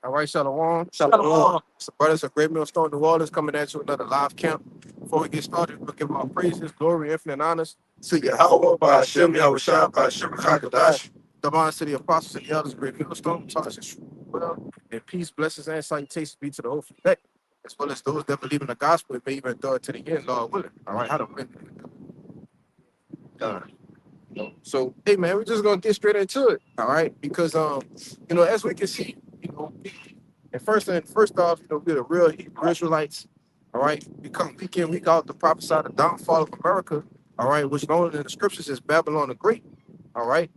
All right, Shalom. Shalom. So, brothers of Great Millstone, New Orleans, coming at you another live camp. Before we get started, we'll give our praises, glory, infinite honors to Yahweh, by Hashem, Yahushua, by Hashem, Chakadash, the bond city apostles and the elders of Great Millstone, Thomas and well, and peace, blessings, and salutations be to the whole elect, as well as those that believe in the gospel and may even endure to the end, Lord willing. All right, how to win. So, hey man, we're just gonna get straight into it, all right? Because as we can see, and first off, we're the real Hebrew Israelites, all right? We come week in, week out to prophesy the downfall of America, all right, which known in the scriptures as Babylon the Great, all right?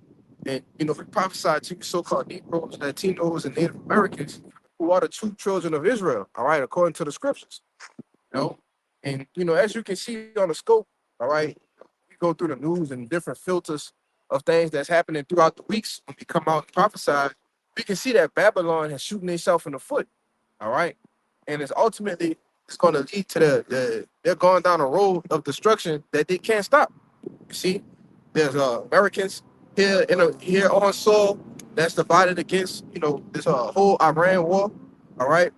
And we prophesy to so-called Negroes, Latinos, and Native Americans who are the true children of Israel, all right, according to the scriptures. And as you can see on the scope, all right, we go through the news and different filters of things that's happening throughout the weeks when we come out and prophesy, we can see that Babylon has shooting itself in the foot, all right? And it's going to lead to they're going down a road of destruction that they can't stop. You see, there's Americans here on soil that's divided against, this whole Iran war, all right?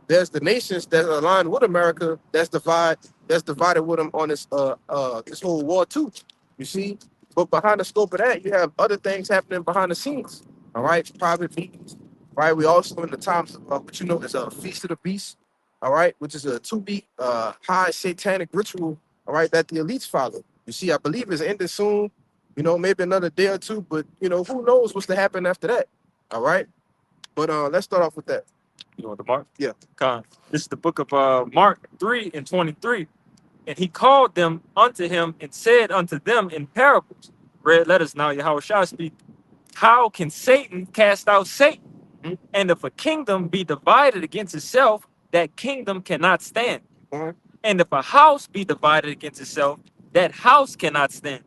There's the nations that are aligned with America that's divided with them on this whole war too. You see, but behind the scope of that, you have other things happening behind the scenes. All right, private meetings. Right, we also in the times of what is a feast of the beast. All right, which is a 2 week high satanic ritual. All right, that the elites follow. You see, I believe it's ending soon. Maybe another day or two, but who knows what's to happen after that. All right, but let's start off with that. You want the Mark? Yeah. This is the book of Mark 3 and 23. And he called them unto him and said unto them in parables. Red letters now, Yahweh shall speak. How can Satan cast out Satan? Mhm. And if a kingdom be divided against itself, that kingdom cannot stand. Mhm. And if a house be divided against itself, that house cannot stand.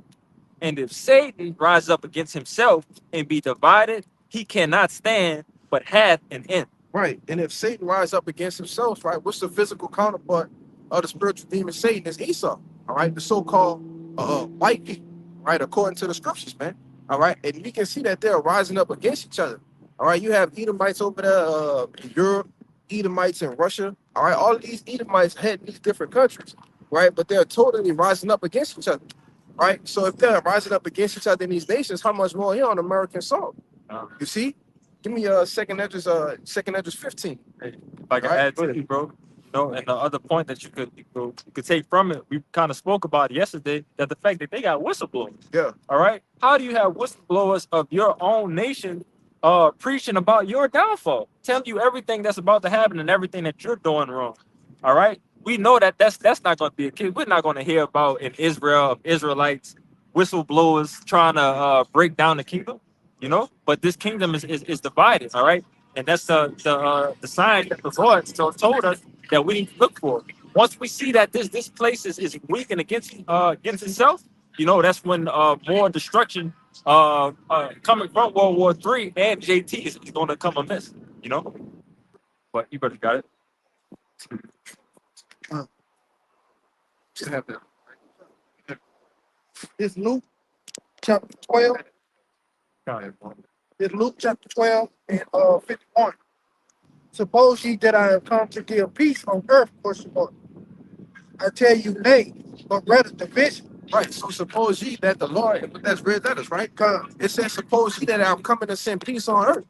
And if Satan rise up against himself and be divided, he cannot stand, but hath an end. Right. And if Satan rise up against himself, right, what's the physical counterpart of the spiritual demon Satan is Esau, all right, the so-called white people, right, according to the scriptures, man. All right. And we can see that they're rising up against each other. All right. You have Edomites over there in Europe, Edomites in Russia. All right. All of these Edomites head these different countries, right? But they're totally rising up against each other. Right. So if they're rising up against each other in these nations, how much more here on American soil? You see? Give me second Edges 15. If I can All right, add go to ahead. you, bro. And the other point that you could take from it, we kind of spoke about yesterday, that the fact that they got whistleblowers. Yeah. All right. How do you have whistleblowers of your own nation preaching about your downfall, telling you everything that's about to happen and everything that you're doing wrong? All right. We know that that's not going to be a case. We're not going to hear about in Israel of Israelites whistleblowers trying to break down the kingdom, But this kingdom is divided. All right. And that's the sign that the Lord told us that we need to look for. Once we see that this place is weak and against itself, that's when more destruction coming from World War III and JT is going to come amiss. But you better got it. Uh, should have that. It's Luke chapter 12. Got it. It's Luke chapter 12 and 51. Suppose ye that I have come to give peace on earth, question mark. I tell you, nay, but rather division. Right. So suppose ye that the Lord, but that's red letters, right? It says, suppose ye that I'm coming to send peace on earth.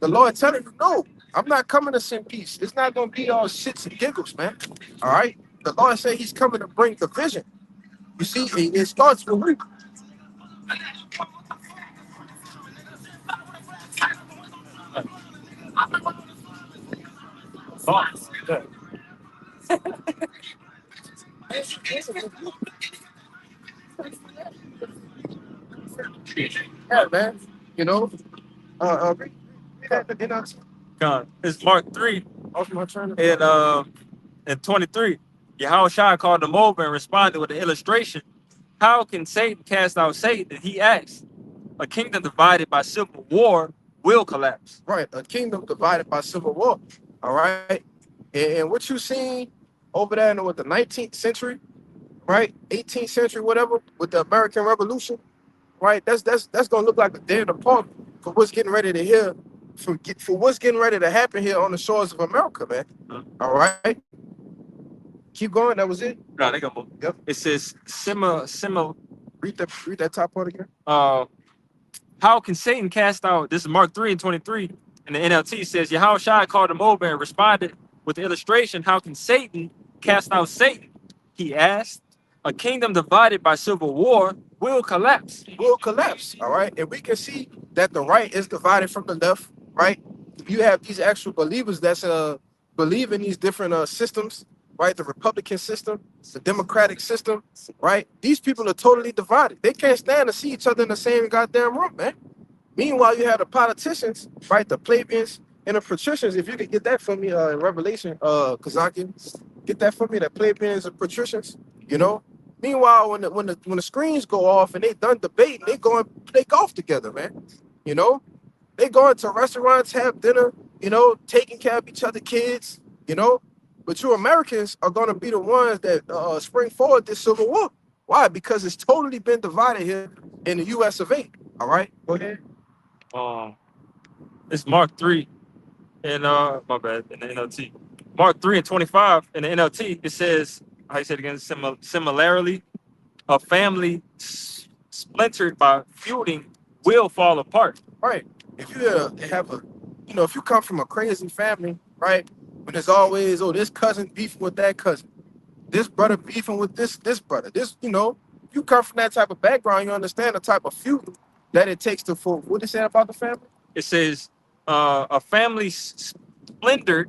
The Lord telling you, no, I'm not coming to send peace. It's not going to be all shits and giggles, man. All right. The Lord said he's coming to bring division. You see, it starts with we. Thoughts? Yeah, man. You know, read that again. It's Mark 3 Off my turn. and 23. Yahushua called them over and responded with an illustration. How can Satan cast out Satan? He asked. A kingdom divided by civil war will collapse. Right, a kingdom divided by civil war. All right, and what you seen over there in the 19th century, right, 18th century, whatever, with the American Revolution, right? That's gonna look like a day in the park for what's getting ready to hear for what's getting ready to happen here on the shores of America, man. All right, keep going. That was it. No, they got more. Yep. It says Read that top part again. how can Satan cast out? This is Mark 3:23, and the NLT says Yahushua called him over and responded with the illustration. How can Satan cast out Satan? He asked. A kingdom divided by civil war will collapse. Will collapse. All right, and we can see that the right is divided from the left. Right, you have these actual believers that's believe in these different systems. Right, the Republican system, the Democratic system. Right, these people are totally divided. They can't stand to see each other in the same goddamn room, man. Meanwhile, you have the politicians, right, the plebeians and the patricians. If you could get that for me in Revelation, Kazaki, get that for me. The plebeians and patricians, you know. Meanwhile, when the screens go off and they done debating, they go and play golf together, man. You know, they go into restaurants, have dinner, you know, taking care of each other, kids, you know. But you Americans are gonna be the ones that spring forward this civil war. Why? Because it's totally been divided here in the U.S. of A. All right, go ahead. It's Mark 3 and my bad, in the NLT. Mark 3:25 in the NLT, it says, how you said again, similarly, a family splintered by feuding will fall apart. Right. If you have a, you know, if you come from a crazy family, right, when there's always, oh, this cousin beefing with that cousin, this brother beefing with this brother, this, you know, if you come from that type of background, you understand the type of feud that it takes to form. What they say about the family? It says a family splintered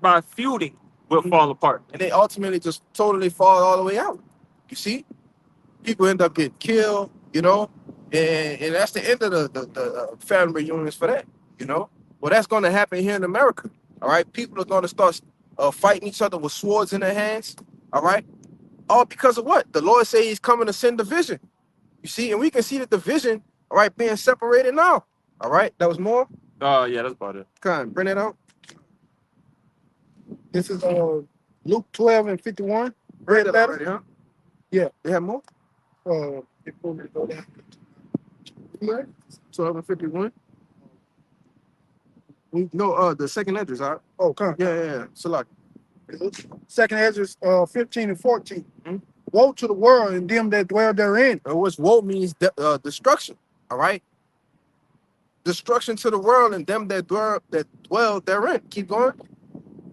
by feuding will fall apart. And they ultimately just totally fall all the way out. You see, people end up getting killed, you know, and that's the end of the family reunions for that, you know. Well, that's going to happen here in America. All right, people are going to start fighting each other with swords in their hands. All right, all because of what? The Lord says He's coming to send division. You see, and we can see the division, all right, being separated now. All right, that was more. Yeah, that's about it. Come on, bring it out. This is Luke 12:51. Read Red it letter. already, huh? Yeah. They have more. Before we go down. 12:51. The second address, all right? Oh, come. Yeah. Select. Second Ezra 15 and 14. Mhm. Woe to the world and them that dwell therein. What's woe means destruction. All right. Destruction to the world and them that dwell therein. Keep going.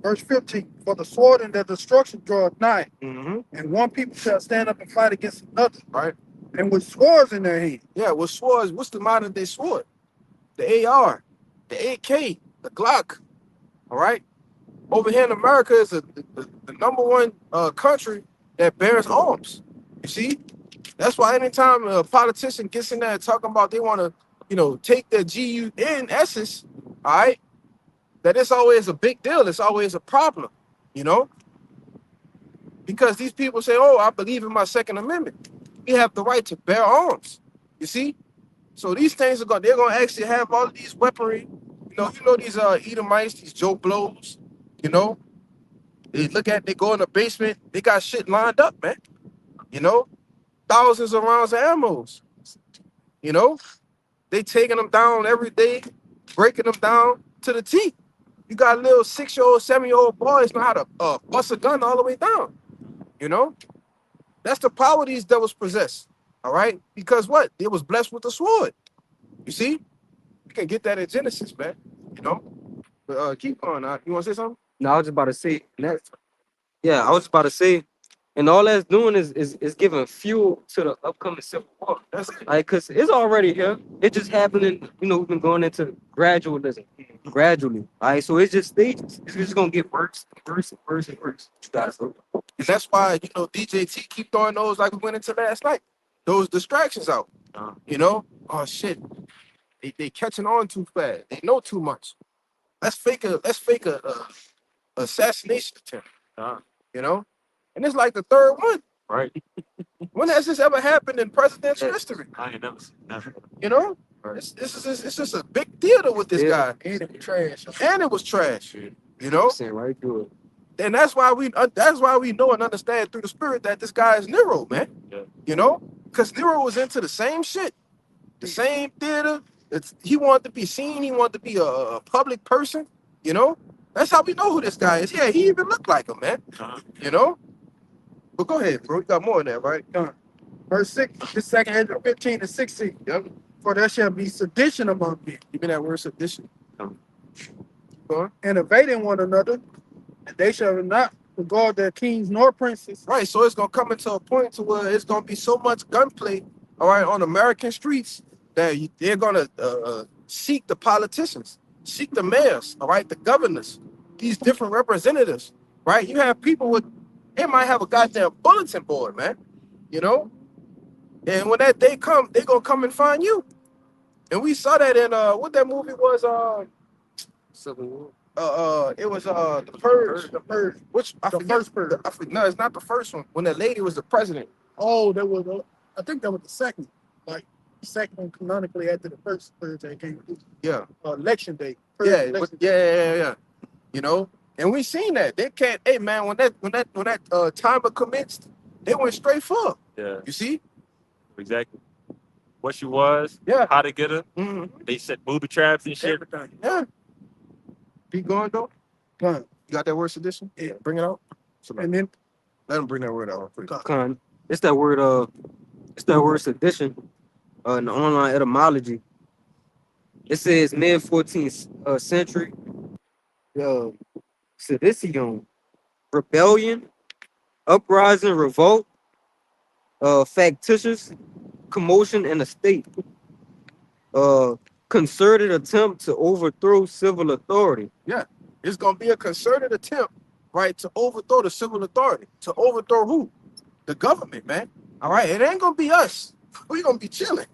Verse 15. For the sword and the destruction draweth nigh, Mm-hmm. and one people shall stand up and fight against another, Right. and with swords in their hand. Yeah. With swords, what's the modern day sword? The AR, the AK, the Glock. All right. Over here in America is the number one country that bears arms. You see, that's why anytime a politician gets in there talking about they want to, you know, take their GUN essence, all right, that it's always a big deal. It's always a problem, you know, because these people say, "Oh, I believe in my Second Amendment. We have the right to bear arms." You see, so these things they're going to actually have all of these weaponry. You know these Edomites, these Joe Blows. You know, they go in the basement, they got shit lined up, man. You know, thousands of rounds of ammo. You know, they taking them down every day, breaking them down to the T. You got little 6-year-old, 7-year-old boys know how to bust a gun all the way down. You know, that's the power these devils possess. All right, because what? They was blessed with the sword. You see, you can get that in Genesis, man. You know, but keep going. You want to say something? No, I was just about to say next. Yeah, I was about to say, and all that's doing is giving fuel to the upcoming civil war. That's it. Like, cause it's already here. It's just happening. You know, we've been going into gradually. All right, so it's just stages. It's just gonna get worse, worse, and worse, and worse. You guys, And that's why, you know, DJT keep throwing those like we went into last night. Those distractions out. You know? Oh shit. They catching on too fast. They know too much. Let's fake a assassination attempt. You know? And it's like the third one. Right. When has this ever happened in presidential history? I ain't never seen that. You know? It's just a big theater with this Yeah. guy. And it was trash. And it was trash. You know? saying right through it. And that's why we know and understand through the spirit that this guy is Nero, man. Yeah. You know, because Nero was into the same shit, the same theater, He wanted to be seen. He wanted to be a public person. You know, that's how we know who this guy is. Yeah, he even looked like him, man. Uh-huh. You know. But go ahead, bro. You got more than that, right? Verse 6, the second Ezra 15 to 16. Yep. For there shall be sedition among men, Give me that word sedition. Go on. innovating one another, and they shall not regard their kings nor princes. Right. So it's gonna come into a point to where it's gonna be so much gunplay, all right, on American streets that they're gonna seek the politicians, seek the mayors, all right, the governors, these different representatives, right? You have people with, they might have a goddamn bulletin board, man, you know. And when that day come, they gonna come and find you. And we saw that in what that movie was, Civil War. it was the Purge. The Purge. Which I The forget. first Purge. No, it's not the first one. When that lady was the president. Oh, that was, I think that was the second. Like, second one canonically after the first Purge that came through. Yeah. Election day. Purge Yeah, election yeah. You know, and we seen that they can't. Hey, man, when that timer commenced, they went straight for her. Yeah, You see? exactly. What she was, Yeah. how to get her. Mm-hmm. They set booby traps and shit. everything. Yeah. Keep going though. Con. You got that word sedition? Yeah. Bring it out. And then Let them bring that word out. Real quick. Con. It's that word sedition in the online etymology. It says mid 14th century. Sedition, rebellion, uprising, revolt, factitious, commotion in a state, concerted attempt to overthrow civil authority. It's gonna be a concerted attempt, right, to overthrow the civil authority. To overthrow who? The government, man. All right. It ain't gonna be us. We're gonna be chilling.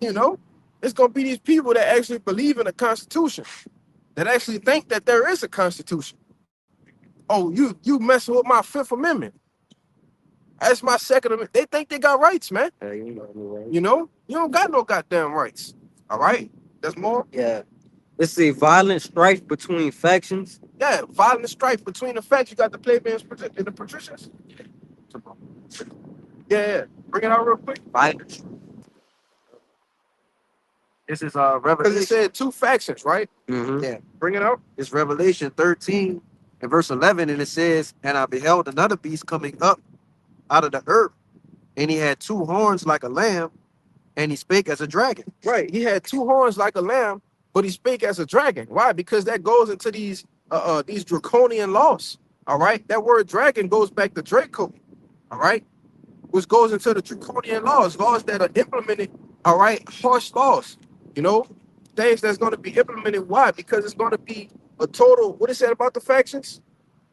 You know? It's gonna be these people that actually believe in the Constitution, that actually think that there is a Constitution. Oh, you messing with my Fifth Amendment. That's my Second Amendment. They think they got rights, man. You know? You don't got no goddamn rights. All right? That's more. Yeah. It's a violent strife between factions. Yeah, violent strife between the facts. You got the plebeians and the patricians. Yeah. Bring it out real quick. Violent. This is Because it Revelation. said two factions, right? Mm-hmm. Yeah. Bring it out. It's Revelation 13 and verse 11, and it says, "And I beheld another beast coming up out of the earth, and he had two horns like a lamb, and he spake as a dragon." Right. He had two horns like a lamb, but he spake as a dragon. Why? Because that goes into these draconian laws. All right. That word dragon goes back to Draco. All right. Which goes into the draconian laws that are implemented. All right. Harsh laws. You know, things that's going to be implemented. Why? Because it's going to be a total. What it said about the factions?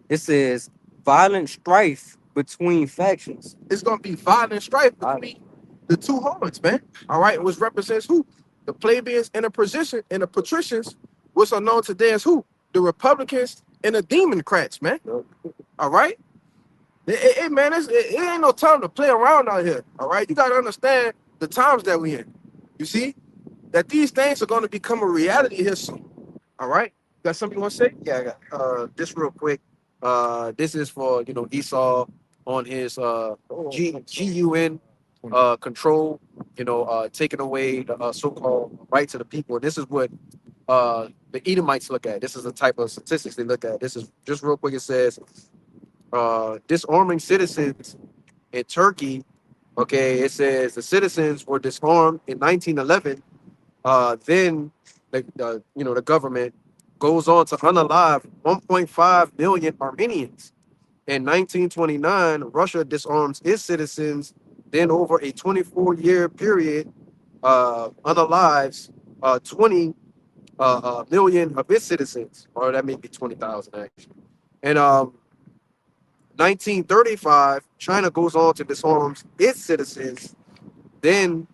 It says violent strife between factions. It's going to be violent strife between the two horns, man. All right. Which represents who? The plebeians and the patricians, which are known today as who? The Republicans and the Democrats, man. All right. Man, it ain't no time to play around out here. All right. You got to understand the times that we in. You see that these things are going to become a reality here soon. All right. Got something you want to say? Yeah, I got this real quick. This is for Esau on his GUN control, taking away the so-called rights of the people. And this is what the Edomites look at. This is the type of statistics they look at. This is just real quick. It says disarming citizens in Turkey. Okay, it says the citizens were disarmed in 1911. Then the government goes on to unalive 1.5 million Armenians. In 1929, Russia disarms its citizens. Then over a 24-year period, unalives 20 million of its citizens, or that may be 20,000 actually. And 1935, China goes on to disarm its citizens. Then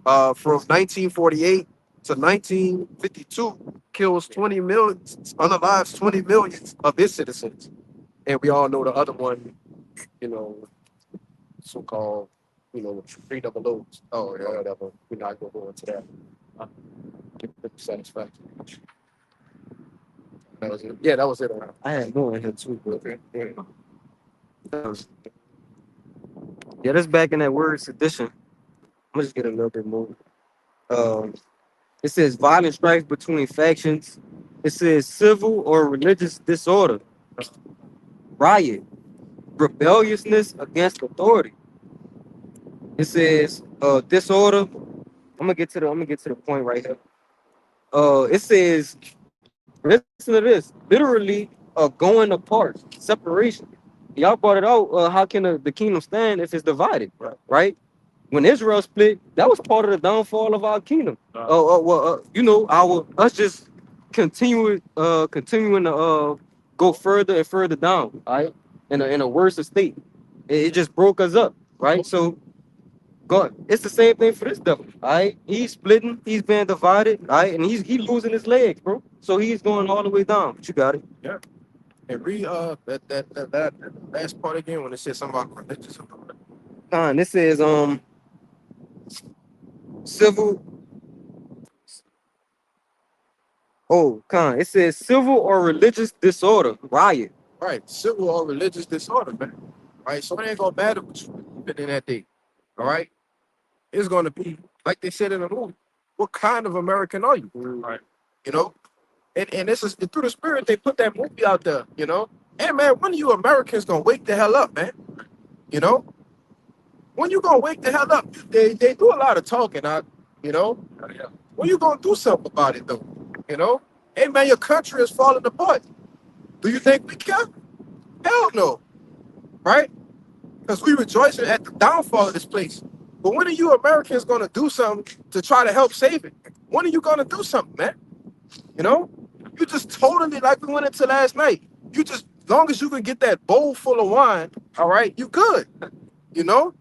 from 1948 to 1952, kills 20 million, unalives 20 million of its citizens. And we all know the other one, so-called, freedom of those. Oh, yeah, whatever. We're not going to go into that. Give it satisfaction. That was it. Yeah, that was it. I had more in here too, but Okay. Yeah. yeah, that's back in that word sedition. I'm gonna just get a little bit more. It says violent strife between factions. It says civil or religious disorder, riot, rebelliousness against authority. It says disorder. I'm gonna get to the point right here. It says, listen to this. Literally, going apart, separation. Y'all brought it out. How can the kingdom stand if it's divided? Right? When Israel split, that was part of the downfall of our kingdom. You know, our us just continuing to go further and further down, right? In a worse state. It just broke us up, right? So God, it's the same thing for this devil. All right, he's splitting, he's being divided, all right, and he losing his legs, bro. So he's going all the way down. But you got it. And read that last part again when it says something about religious. This says civil. It says civil or religious disorder, riot. Right, civil or religious disorder, man. Right, so it ain't gonna matter what you been in that day. All right, it's gonna be like they said in the movie. What kind of American are you? Right. You know, and this is through the spirit they put that movie out there. You know, hey man, when are you Americans gonna wake the hell up, man? You know, when you gonna wake the hell up? They do a lot of talking, you know. When you gonna do something about it though? You know, hey man, your country is falling apart. Do you think we care? Hell no, right? Because we rejoicing at the downfall of this place. But when are you Americans gonna do something to try to help save it? When are you gonna do something, man? You know, you just totally like we went into last night. You just, as long as you can get that bowl full of wine, all right, you good. You know,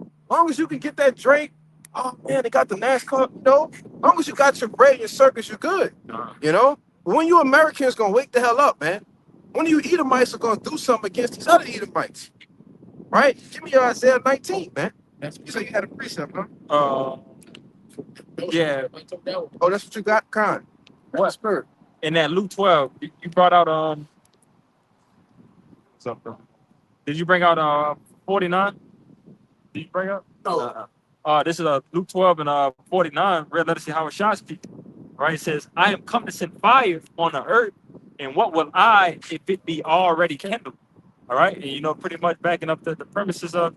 as long as you can get that drink. Oh man, they got the NASCAR. You know, as long as you got your bread and your circus, you good. You know, but when you Americans gonna wake the hell up, man? When you Edomites are gonna do something against these other Edomites, right? Give me your Isaiah 19, man. You say you had a precept, huh? Yeah. Oh, that's what you got, Con. What? Spirit. In that Luke 12, you brought out something. Did you bring out 49? Did you bring up? No. This is Luke 12 and 49. Let us see how it shot speak. Right? It says, I am come to send fire on the earth, and what will I if it be already kindled? All right, and you know, pretty much backing up the premises of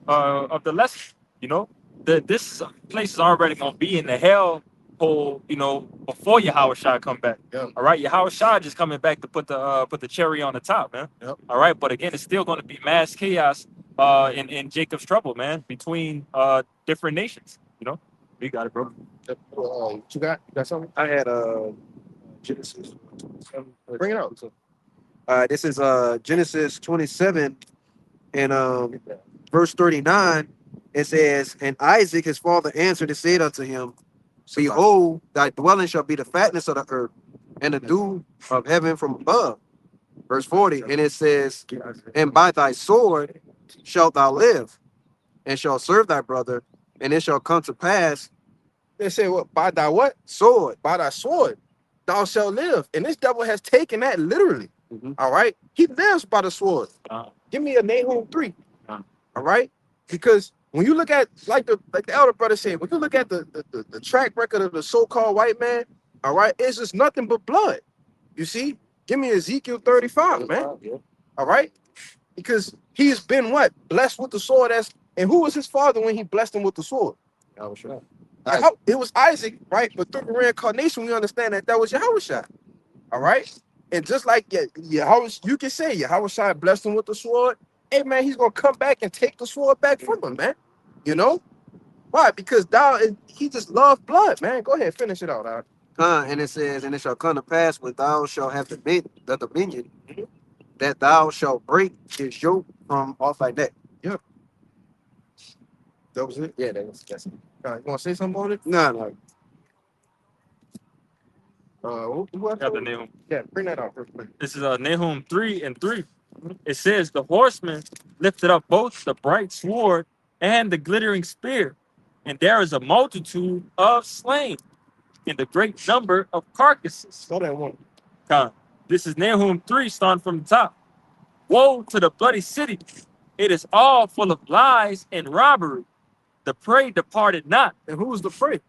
of the lesson. You know, this place is already gonna be in the hell hole. You know, before Yahweh Shai come back. Yeah. All right, Yahweh Shai just coming back to put the cherry on the top, man. Yep. All right, but again, it's still gonna be mass chaos in Jacob's trouble, man, between different nations. You know, we got it, bro. What you got? You got something? I had Genesis. Bring it out. This is Genesis 27 and verse 39. It says, and Isaac his father answered and said unto him, behold, thy dwelling shall be the fatness of the earth, and the dew of heaven from above. Verse 40, and it says, and by thy sword shalt thou live, and shall serve thy brother, and it shall come to pass. They say, what? By thy what? Sword. By thy sword thou shalt live. And this devil has taken that literally. Mhm. All right? He lives by the sword. Give me a Nahum 3. All right? Because when you look at, like the elder brother said, when you look at the track record of the so-called white man, all right, it's just nothing but blood. You see? Give me Ezekiel 35, man. All right? Because he has been what? Blessed with the sword. And who was his father when he blessed him with the sword? It was Isaac, right? But through the reincarnation, we understand that was Yahushua. All right? And just like you can say Yahushua blessed him with the sword, hey man, he's gonna come back and take the sword back from him, man. You know? Why? Because he just loved blood, man. Go ahead, finish it out. And it says, and it shall come to pass when thou shalt have the dominion, that thou shalt break his yoke from off thy neck. That was it? Yeah, that's it. You want to say something about it? No. Got the Nahum. Yeah, bring that out real quick. This is Nahum 3 and 3. It says, the horseman lifted up both the bright sword and the glittering spear, and there is a multitude of slain, and a great number of carcasses. Slow that one. This is Nahum 3, starting from the top. Woe to the bloody city! It is all full of lies and robbery. The prey departed not. And who was the prey?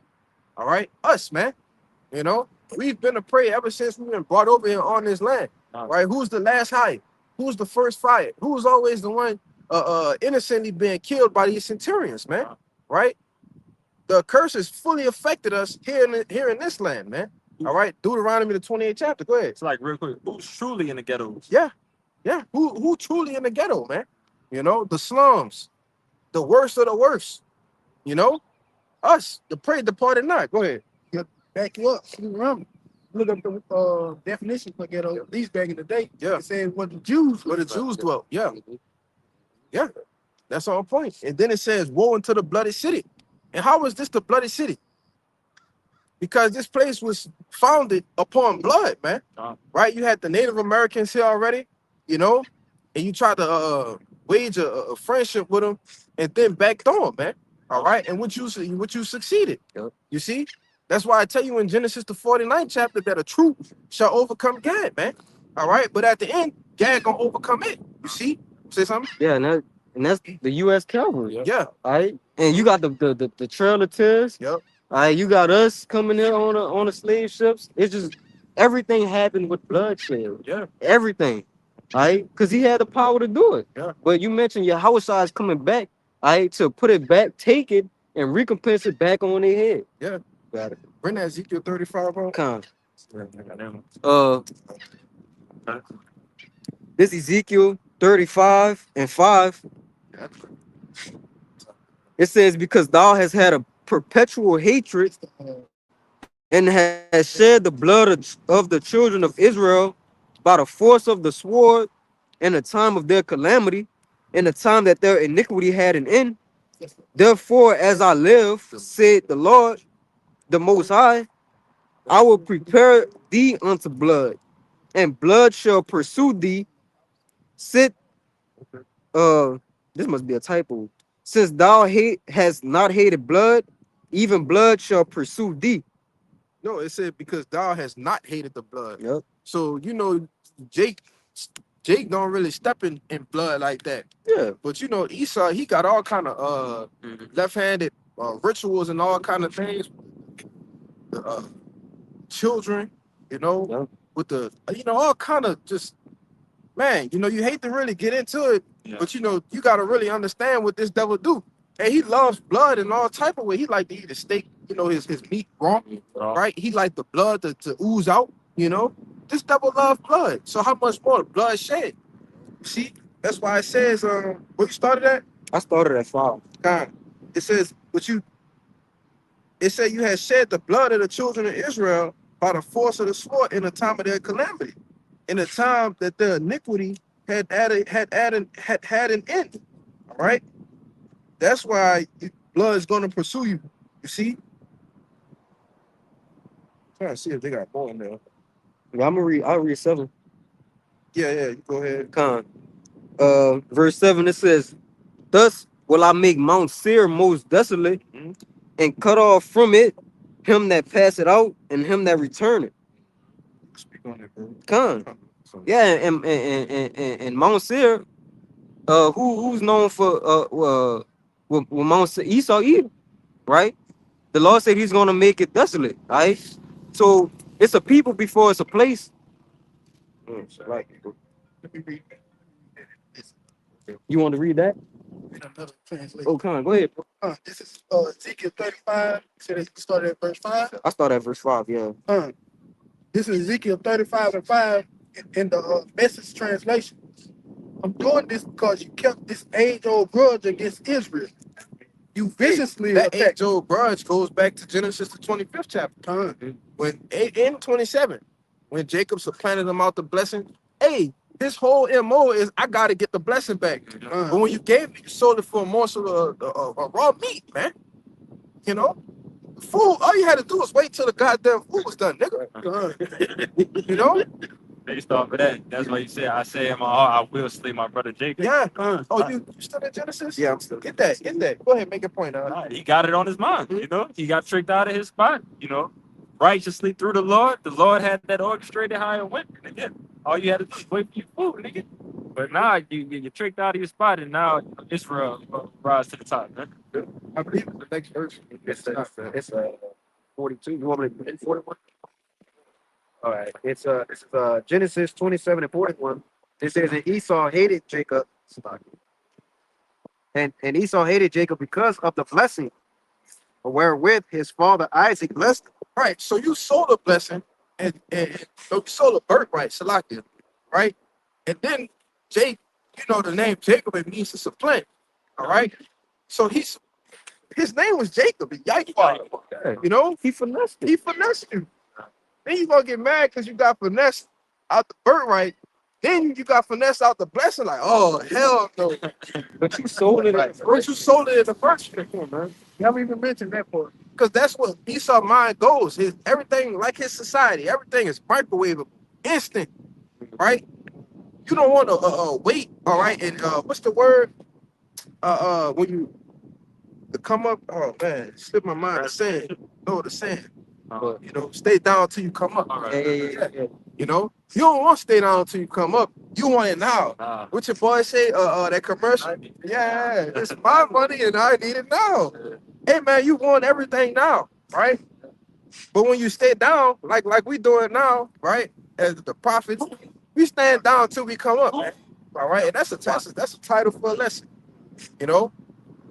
All right, us, man. You know, we've been a prey ever since we've been brought over here on this land. Right? Who's the last hired? Who's the first fired? Who's always the one innocently being killed by these centurions, man? Right? The curse has fully affected us here in this land, man. All right, Deuteronomy the 28th chapter. Go ahead. It's like real quick. Who's truly in the ghettos? Yeah. Who truly in the ghetto, man? You know, the slums, the worst of the worst. You know, us, the prey departed not. Go ahead. Back you up. Remember, look up the definition for ghetto. At least back in the day, Yeah. it said what the Jews. Where the Jews dwelt. Yeah. Yeah. That's on point. And then it says, woe unto the bloody city. And how was this the bloody city? Because this place was founded upon blood, man. Right? You had the Native Americans here already, you know, and you tried to wage a friendship with them and then backed on, man. All right. And what you succeeded. Yep. You see? That's why I tell you in Genesis the 49th chapter that a troop shall overcome Gad, man. All right. But at the end, Gad gonna overcome it. You see? Say something? Yeah, and that's the U.S. cavalry. Yeah. All right, and you got the Trail of Tears. Yep. All right, you got us coming in on the slave ships. It's just everything happened with bloodshed. Yeah. Everything. All right, because he had the power to do it. Yeah. But you mentioned your house size coming back. All right, to put it back, take it, and recompense it back on their head. Yeah. Got it. Bring that Ezekiel 35 on. Con. This Ezekiel 35:5. It says, because thou hast had a perpetual hatred and has shed the blood of the children of Israel by the force of the sword in the time of their calamity, in the time that their iniquity had an end. Therefore, as I live, said the Lord, the Most High, I will prepare thee unto blood, and blood shall pursue thee. Sit, this must be a typo. Since thou has not hated blood, even blood shall pursue thee. No, it said because thou has not hated the blood. Yep. So you know, Jake don't really step in blood like that. Yeah. But you know, Esau, he got all kind of left-handed rituals and all kind of things. Children, you know, Yep. with the all kind of just, man, you hate to really get into it, but you got to really understand what this devil do. And he loves blood in all type of way. He like to eat a steak, his meat raw, right? He like the blood to ooze out, This devil loves blood. So how much more blood shed? See, that's why it says, where you started at? I started at 5. God, it says, it said you had shed the blood of the children of Israel by the force of the sword in the time of their calamity, in the time that their iniquity had an end. All right, that's why blood is going to pursue you. You see? Trying to see if they got more in there. Yeah, I'll read 7. Yeah, you go ahead. Con. Verse 7, it says, thus will I make Mount Seir most desolate, and cut off from it him that passeth out and him that returneth. Speak on it, bro. Con. Yeah, and Mount Seir, who's known for with Mount Seir, Esau Edom, right? The Lord said he's gonna make it desolate, right? So it's a people before it's a place. Right. Let me read You want to read that? another translation. Oh, Con, go ahead, bro. This is Ezekiel 35. So it started at verse 5. I start at verse 5, yeah. This is Ezekiel 35:5 in the Message translation. I'm doing this because you kept this age-old grudge against Israel. You viciously That attacked. age-old grudge goes back to Genesis the 25th chapter. When in 27, when Jacob supplanted him out the blessing, his whole MO is I gotta get the blessing back. But when you gave me, you sold it for a morsel of raw meat, man. Food, all you had to do was wait till the goddamn food was done, nigga. Based off of that, that's why you say, I say in my heart, I will slay my brother Jacob. Yeah. Oh, you still in Genesis? Yeah, I'm still. Get that. Go ahead, make a point. He got it on his mind, He got tricked out of his spot, Righteously through the Lord had that orchestrated how it went. And again, all you had to do was wait for your food, nigga. But now you're tricked out of your spot, and now Israel rise to the top, man. I believe it's the next verse. It's 42. You want me to read 41? All right. It's Genesis 27 and 41. It says, and Esau hated Jacob. And Esau hated Jacob because of the blessing wherewith his father Isaac blessed him. Right. So you sold a blessing and so you sold a birthright, Salakia, right? And then Jake, you know the name Jacob, it means to supplant. All right. So his name was Jacob, Yikes. You know, He finessed it. he finessed you. Then you gonna get mad because you got finessed out the birthright. Then you got finessed out the blessing. Like, oh hell no. But you sold it. Right. But you sold it in the first place, man. You haven't even mentioned that part. Because that's what Esau mind goes. His everything, like his society, everything is microwavable, instant, right? You don't want to wait, all right? And what's the word? When you to come up, oh man, it slipped my mind. The sand, no, the sand. You know, stay down till you come up. All Yeah, right. yeah. You know, you don't want to stay down till you come up. You want it now. Nah. What your boy say? That commercial. Yeah, it's my money and I need it now. Hey man, you want everything now, right? But when you stay down, like we doing now, right? As the prophets, we stand down till we come up, man. All right, and that's a title for a lesson. You know,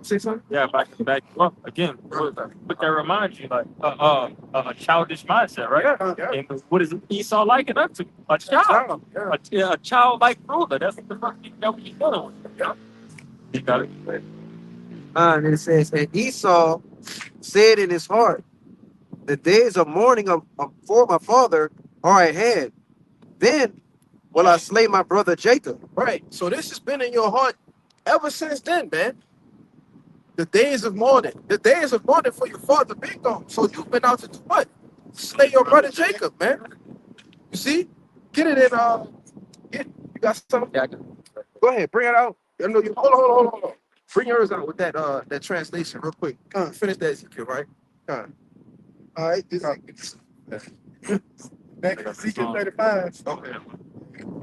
say something. Yeah, back well, again, what that reminds you, like a childish mindset, right? Yeah. And what is Esau liking up to? A child. Yeah. A childlike ruler. That's what the fuck that we dealing with. Yeah. You got it. And it says, and Esau said in his heart, the days of mourning for my father are at hand. Then will I slay my brother Jacob. Right. So this has been in your heart ever since then, man. The days of mourning for your father been gone. So you've been out to do what? Slay your brother Jacob, man. You see? Get it in. You got something? Yeah, Go ahead, bring it out. I know you. Hold on. Bring yours out with that translation real quick. Finish that Ezekiel, right? All right, this is back in Ezekiel 35. Okay.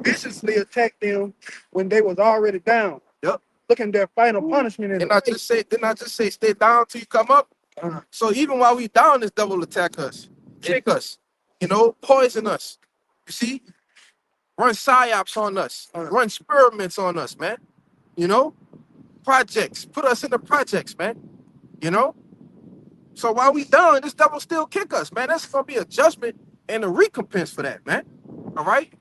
Viciously attacked them when they was already down. Yep. Looking their final punishment in Didn't the I just say stay down till you come up? So even while we down, this devil attack us, shake us, you know, poison us. You see? Run psyops on us, run experiments on us, man. You know? Projects. Put us in the projects, man. You know? So while we down, this devil still kick us, man. That's gonna be a judgment and a recompense for that, man. All right?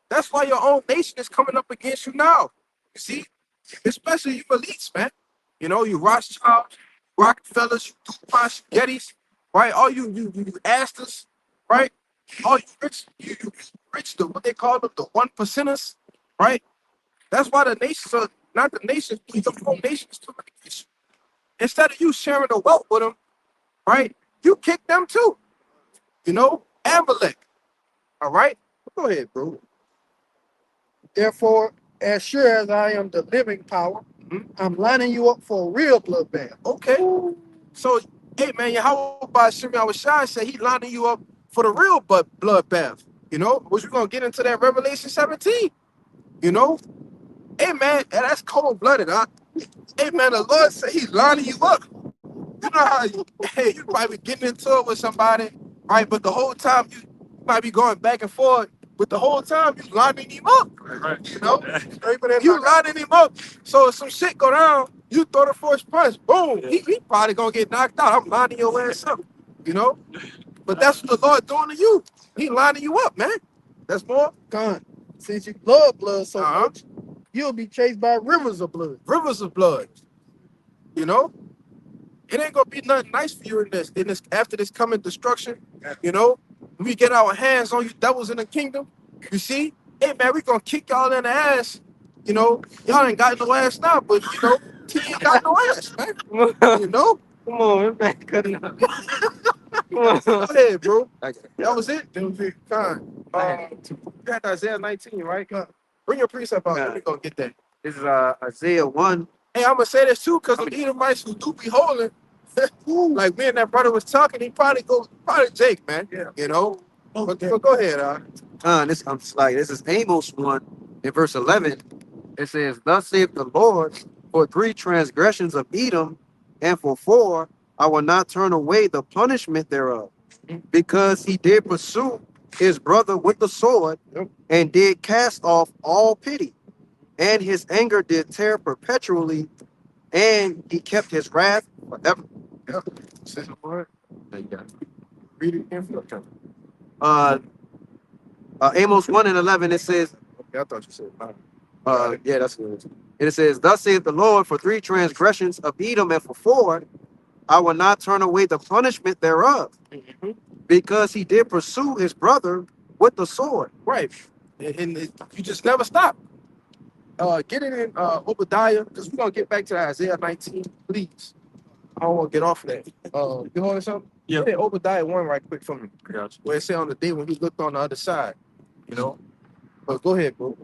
That's why your own nation is coming up against you now. You see? Especially you elites, man. You know, you Rothschild, Rockefellers, you DuPont, Gettys, right? All you Astors, right? All you rich, what they call them, the 1%ers, right? That's why the nations are not the nations, but the whole nations took against you. Instead of you sharing the wealth with them, right? You kick them too. You know, Amalek. All right? Go ahead, bro. Therefore, as sure as I am the living power, I'm lining you up for a real bloodbath. Okay. So, hey, man, Yahweh by Shimei Awashai said he lining you up for the real bloodbath. You know, which we're going to get into that Revelation 17. You know? Hey, man, and that's cold-blooded, huh? Hey, man, the Lord said he's lining you up. You know how you might be getting into it with somebody, right? But the whole time you might be going back and forth, but the whole time you lining him up. Right. You know? You lining him up. So if some shit go down, you throw the first punch, boom, he probably gonna get knocked out. I'm lining your ass up, you know? But that's what the Lord doing to you. He lining you up, man. That's more. Gone. Since you love blood so Uh-huh. much, you'll be chased by rivers of blood. Rivers of blood. You know? It ain't gonna be nothing nice for you in this after this coming destruction. You know? When we get our hands on you devils in the kingdom, you see? Hey man, we gonna kick y'all in the ass. You know, y'all ain't got no ass now, but you know, T ain't got no ass, man. You know? Come on, man. Cut it out. Come on. Go ahead, bro. Okay. That was it? That was it. Fine. You had Isaiah 19, right? Bring your precept out. We gonna get that. This is Isaiah 1. Hey, I'm gonna say this too, because the Edomites who do be holding, like me and that brother was talking, he probably Jake, man. Yeah. You know? But go ahead, This is Amos 1 in verse 11. It says, thus saith the Lord, for 3 transgressions of Edom, and for 4 I will not turn away the punishment thereof, because he did pursue his brother with the sword, Yep. and did cast off all pity, and his anger did tear perpetually, and he kept his wrath forever. Yep. Say some more. There you go. Read it again. Okay. Amos 1:11, it says, Okay, I thought you said nine. yeah, that's good. And it says, thus saith the Lord, for 3 transgressions of Edom, and for 4, I will not turn away the punishment thereof, Mhm. because he did pursue his brother with the sword. Right. And you just never stop. Get it in Obadiah, because we're gonna get back to Isaiah 19, please. I don't want to get off of that. You holding something? Yeah. Get in Obadiah 1 right quick for me. Gotcha. Where it say on the day when he looked on the other side. You know? But go ahead, bro.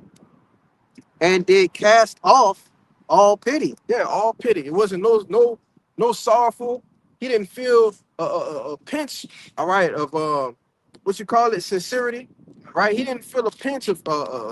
And did cast off all pity. Yeah, all pity. It wasn't no sorrowful. He didn't feel a pinch, all right, of what you call it, sincerity, right? He didn't feel a pinch of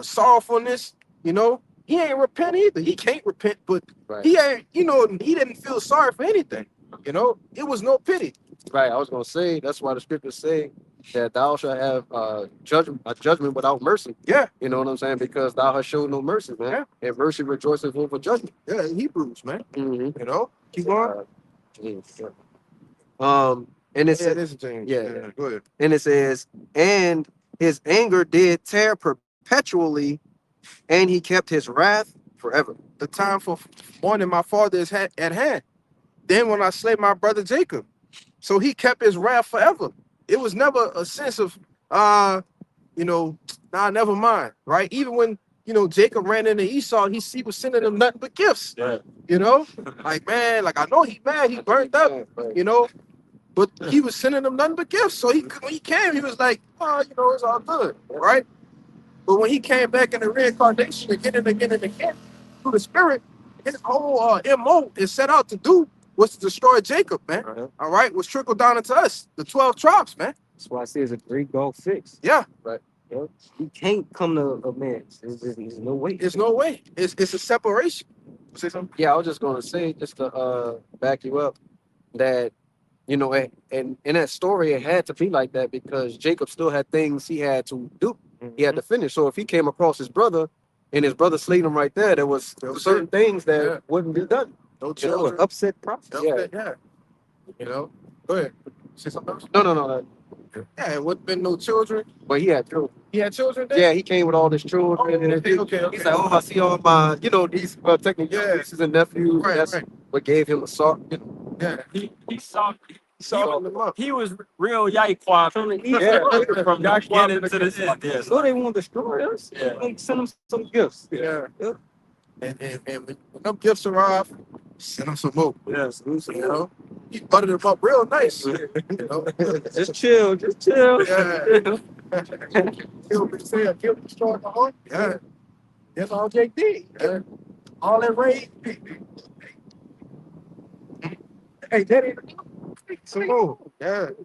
sorrowfulness, you know. He ain't repent either. He can't repent, but Right. he ain't, you know, he didn't feel sorry for anything. You know, it was no pity. Right. I was gonna say that's why the scriptures say that thou shalt have a judgment without mercy. Yeah. You know what I'm saying? Because thou hast showed no mercy, man. Yeah. And mercy rejoiceth over judgment. Yeah, in Hebrews, man. Mm-hmm. You know, keep going. And it Yeah, says, this is James. yeah. Go ahead. and it says, and his anger did tear perpetually, and he kept his wrath forever. The time for mourning my father is at hand. Then when I slay my brother Jacob, so he kept his wrath forever. It was never a sense of you know, nah, never mind, right? Even when, you know, Jacob ran into Esau, he was sending him nothing but gifts. Yeah. You know, like, man, like, I know he mad, he burnt up, you know, but he was sending him nothing but gifts. So when he came, he was like, oh, you know, it's all good, right? But when he came back in the reincarnation again and again and again through the spirit, his whole MO is set out to do was to destroy Jacob, man. Uh-huh. All right, was trickle down into us, the 12 tribes, man. That's why I say it's a great goal fix. Yeah, You know, you can't come to a man. There's no way. there's no way. It's a separation. Say something? Yeah, I was just gonna say, just to back you up, that you know, and in that story, it had to be like that because Jacob still had things he had to do. He had to finish. So if he came across his brother and his brother slayed him right there, there was certain things that Yeah. wouldn't be done. No You know, children. upset prophet. Yeah. You know, go ahead. Say something else? No. Yeah, it wouldn't been no children. But he had children. He had children then? Yeah, he came with all his children. Oh, and okay. he's like, oh, I see all my, you know, these technically Yeah. nieces and nephews. Right, That's right. what gave him a sort. You know. Yeah. He saw. He saw them up. He was real Yaiqua from the beginning to the end. Yes. So they want to destroy us. Yeah. Like, send them some gifts. Yeah. Yeah. And when them gifts arrive, send them some more. Yes. You know, he buttered them up real nice. You know? Just chill. Just chill. Yeah. Kill destroy the heart. Yeah. That's all Jake did. Yeah. All that rage. Hey, that ain't Some more. Yeah. It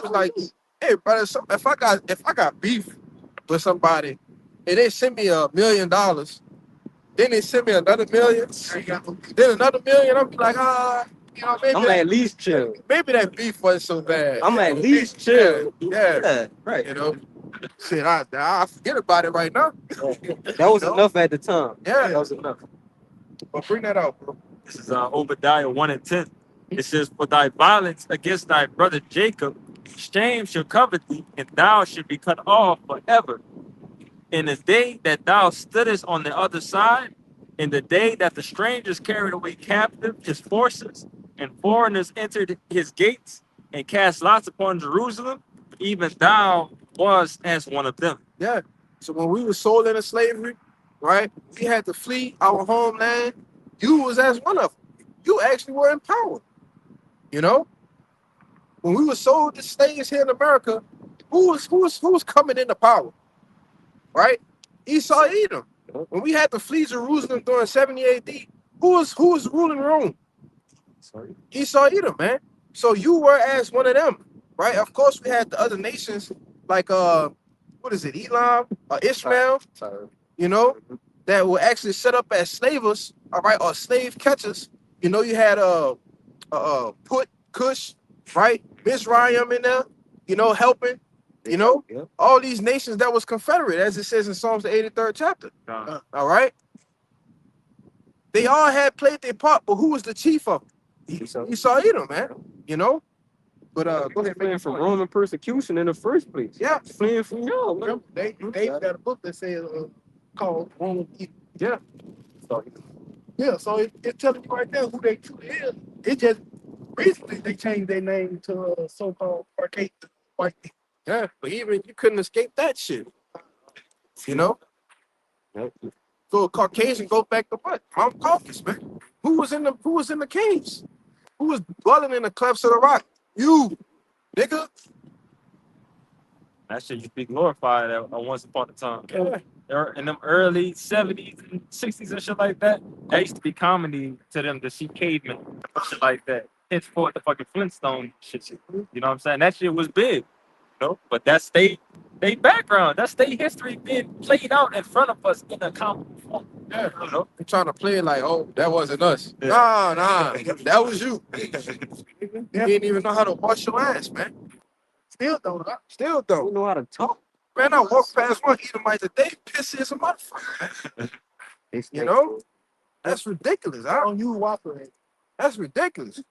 was like, hey, brother, if I got beef with somebody and they send me $1 million, then they send me another million, then another million, I'm like, you know, I'm at least chill. maybe that beef wasn't so bad. I'm at least chill. Yeah. Yeah, right. You know, shit, I forget about it right now. That was enough at the time. Yeah. That was enough. But bring that out, bro. This is Obadiah 1:10. It says, for thy violence against thy brother Jacob, shame shall cover thee, and thou shalt be cut off forever. In the day that thou stoodest on the other side, in the day that the strangers carried away captive his forces, and foreigners entered his gates, and cast lots upon Jerusalem, even thou was as one of them. Yeah. So when we were sold into slavery, right, we had to flee our homeland. You was as one of them. You actually were in power. You know, when we were sold to slaves here in America, who was coming into power? Right? Esau Edom. When we had to flee Jerusalem during 70 AD, who was ruling Rome? Sorry. Esau Edom, man. So you were as one of them, right? Of course, we had the other nations like what is it, Elam, Ishmael, Sorry. you know, that were actually set up as slavers, all right, or slave catchers. You know, you had Put, Cush, right? Mizraim in there, you know, helping, you know, Yep. all these nations that was confederate, as it says in Psalms the 83rd chapter. All right. They all had played their part, but who was the chief of them? Esau Edom, man. You know? But go ahead, Fleeing from Roman persecution in the first place. Yeah. Fleeing from y'all, man. Remember, they got a book that says called Roman Eden. Yeah. Yeah, so it's telling you right there who they truly is. It just recently they changed their name to so-called archaic white people. Yeah, but even you couldn't escape that shit. You know? Yep. So a Caucasian go back to what? Mount Caucasus, man. Who was in the caves? Who was dwelling in the clefts of the rock? You, nigga. That shit used to be glorified at once upon a time. Yeah. In them early 70s and 60s and shit like that, that used to be comedy to them to see cavemen and shit like that. Henceforth, the fucking Flintstone shit. You know what I'm saying? That shit was big. You know? But that's they background. That's their history being played out in front of us in a comic form. Yeah. You know? They're trying to play it like, oh, that wasn't us. Yeah. Nah, that was you. You didn't even know how to wash your ass, man. Still don't. Still You don't. know how to talk. Man, I walked past one Edomite today, pissy as a motherfucker. You know? That's ridiculous. I don't use Whopper. That's ridiculous.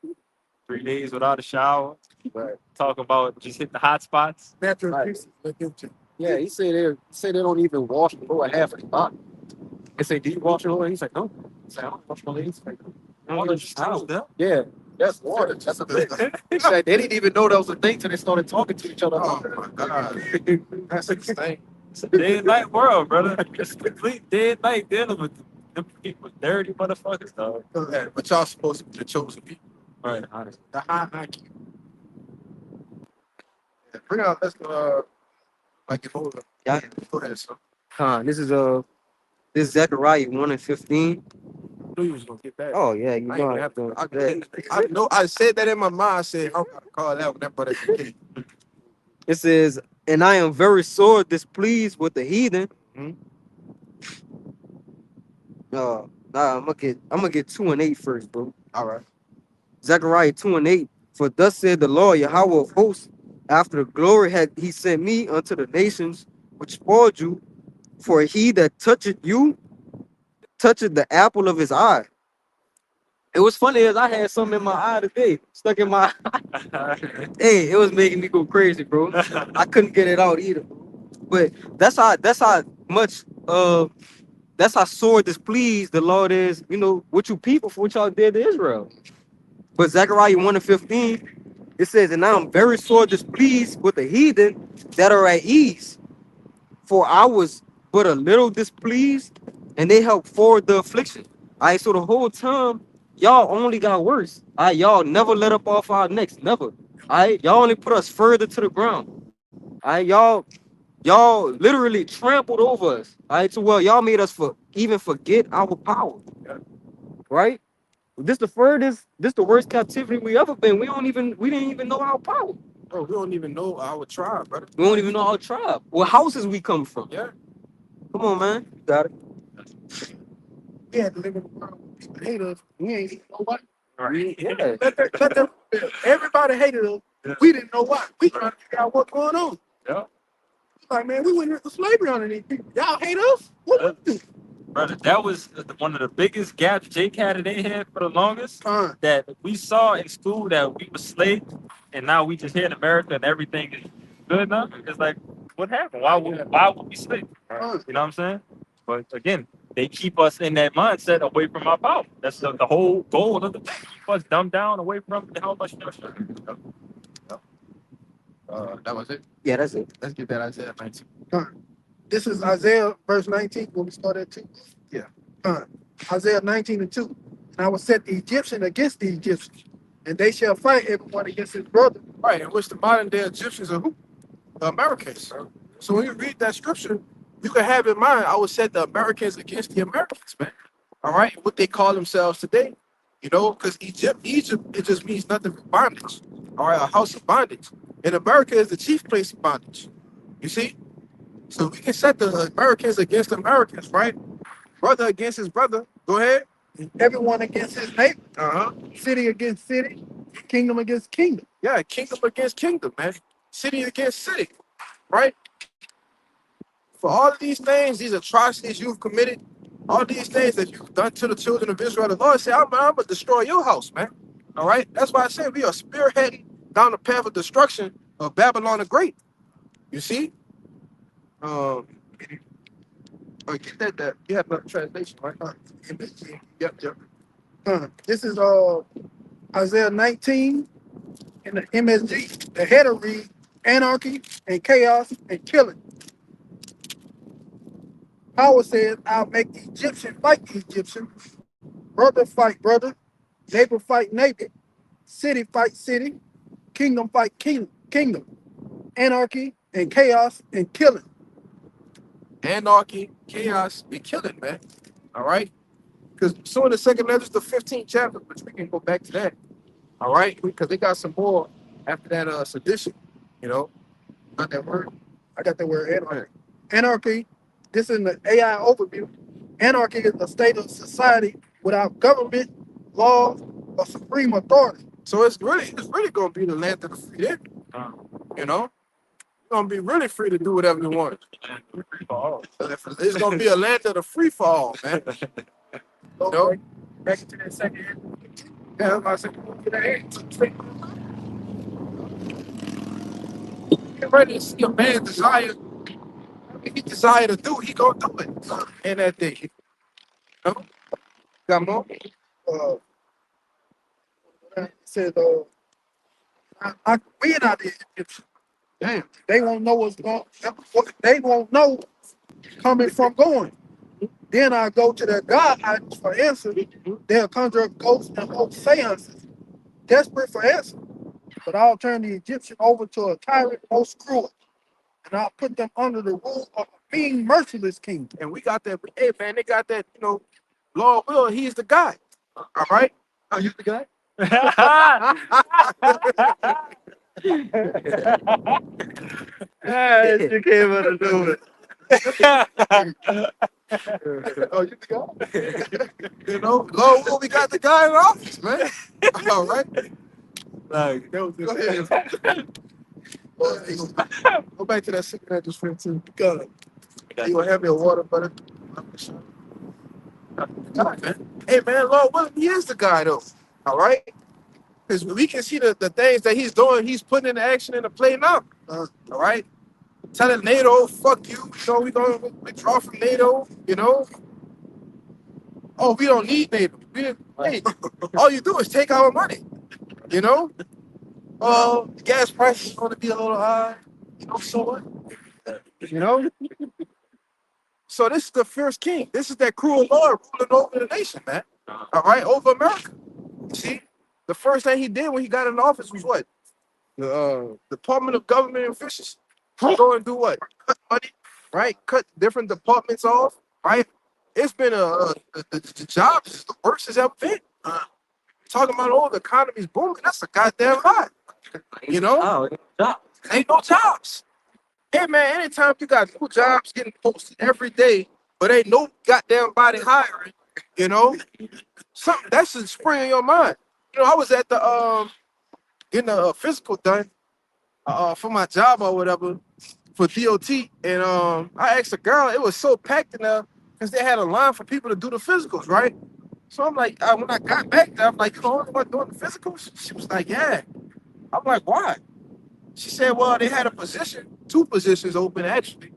3 days without a shower. Right. Talk about just hit the hot spots. Natural Right. pieces. Look into. Yeah, he say they don't even wash the lower half of the body. They say, do you wash your lower? He's like, no. He's like, I don't wash my legs. He's like, All just out there. yeah, that's water. That's a thing. He said they didn't even know that was a thing till they started talking to each other. Oh my God. That's insane. It's a day and night world, brother. It's complete day and night dealing with them people, dirty motherfuckers, dog. Yeah, but y'all supposed to be the chosen people. Right. The high IQ. Yeah, bring out let's like it over. Yeah. Go ahead, son. This is Zechariah 1:15. I knew you was gonna get that. Oh yeah, you I ain't know gonna I have to. that. I know. I said that in my mind. I said, I'm gonna call that when that brother came. It says, and I am very sore displeased with the heathen. Mhm. I'm gonna get 2 and 8 first, bro. All right. Zechariah 2 and 8. For thus said the Lord Yahweh of hosts, after the glory had he sent me unto the nations which spoiled you, for he that toucheth you toucheth the apple of his eye. It was funny as I had something in my eye today, stuck in my eye. Hey, it was making me go crazy, bro. I couldn't get it out either. But that's how much that's how sore displeased the Lord is, you know, with you people for what y'all did to Israel. But Zechariah 1:15, it says, and now I'm very sore displeased with the heathen that are at ease. For I was but a little displeased, and they helped forward the affliction. All right, so the whole time, y'all only got worse. All right, y'all never let up off our necks, never. All right, y'all only put us further to the ground. All right, y'all literally trampled over us. All right, so well, y'all made us even forget our power. Right? This the worst captivity we ever been. We didn't even know our power. Bro, we don't even know our tribe, brother. We don't even know our tribe. What houses we come from. Yeah. Come on, man. You got it. We had to live in a world where people hate us. We ain't hate nobody. Right. Yeah. Let them, everybody hated us. Yeah. We didn't know why. We trying to figure out what's going on. Yeah. Like, man, we went into slavery on these people. Y'all hate us? What we do? Brother, that was one of the biggest gaps Jake had in their head for the longest. Fine. That we saw in school that we were slaves, and now we just here in America and everything is good now. It's like, what happened? Why would we slaves? Fine. You know what I'm saying? But again, they keep us in that mindset away from our power. That's the whole goal of the thing. Keep us dumbed down away from how much. That was it. Yeah, that's it. Let's get that Isaiah 19. This is Isaiah verse 19 when we start at 2. Yeah. Isaiah 19:2. And I will set the Egyptian against the Egyptians, and they shall fight everyone against his brother. Right, in which the modern day Egyptians are who? The Americans. So when you read that scripture, you can have in mind, I would set the Americans against the Americans, man. All right, what they call themselves today, you know, because Egypt, it just means nothing but bondage. All right, a house of bondage. And America is the chief place of bondage. You see? So we can set the Americans against Americans, right? Brother against his brother. Go ahead. Everyone against his neighbor, Uh-huh. city against city, Kingdom against kingdom. Yeah, kingdom against kingdom, man. City against city, right? For all of these things, these atrocities you've committed, all these things that you've done to the children of Israel, the Lord said, I'm going to destroy your house, man. All right? That's why I said we are spearheading down the path of destruction of Babylon the Great. You see? Get that. You have another translation, right? Yep. This is Isaiah 19 in the MSG. The header read anarchy and chaos and killing. Power says, I'll make Egyptian fight Egyptian, brother fight brother, neighbor fight neighbor, city fight city, kingdom fight kingdom, anarchy and chaos and killing. Anarchy, chaos, and killing, man. All right? Because soon the second letter is the 15th chapter, which we can go back to that. All right? Because they got some more after that sedition. You know? Got that word? I got the word anarchy. Anarchy, this is in the AI overview. Anarchy is a state of society without government, law, or supreme authority. So it's really gonna be the land of the free then. You know? You're gonna be really free to do whatever you want. It's gonna be a land of the free for all, man. You know? Back to that second. Yeah, I said, get ready to see a man desire. If he desire to do, he gonna do it. And that thing. You know? Got more? It says, we're not the Egyptians. Damn. They won't know what's going. They won't know coming from going. Then I go to their God items for answer. They'll conjure up ghosts and hold seances, desperate for answer. But I'll turn the Egyptian over to a tyrant most cruel, and I'll put them under the rule of a mean, merciless king. And we got that. Hey, man, they got that, you know, Lord Will, he's the guy. All right? Oh, you the guy? You came out of nowhere. Oh, you the guy? You know, Lord Will, we got the guy in office, man. All right? Like, That was Go ahead. Go back to that second address for him, too. Go. You gonna have your water, brother? God, man. Hey, man, Lord Will, he is the guy, though. All right? Because we can see the things that he's doing, he's putting into action in the play now. All right? Telling NATO, fuck you. You know, we gonna withdraw from NATO, you know? Oh, we don't need NATO. Hey, all you do is take our money, you know? The gas price is going to be a little high, you know, so what? You know? So this is the fierce king. This is that cruel Lord ruling over the nation, man. All right, over America. You see? The first thing he did when he got in office was what? The Department of Government Efficiency. Go and do what? Cut money, right? Cut different departments off, right? It's been the jobs is the worst it's ever been. Talking about the economy's booming, that's a goddamn lie. You know? Ain't no jobs. Hey man, anytime you got new jobs getting posted every day, but ain't no goddamn body hiring, you know, something that should spring in your mind. You know, I was at the getting a physical done for my job or whatever for DOT, and I asked a girl, it was so packed in there because they had a line for people to do the physicals, right? So I'm like, when I got back there, I'm like, you the only one doing the physicals? She was like, yeah. I'm like, why? She said, well, they had two positions open actually,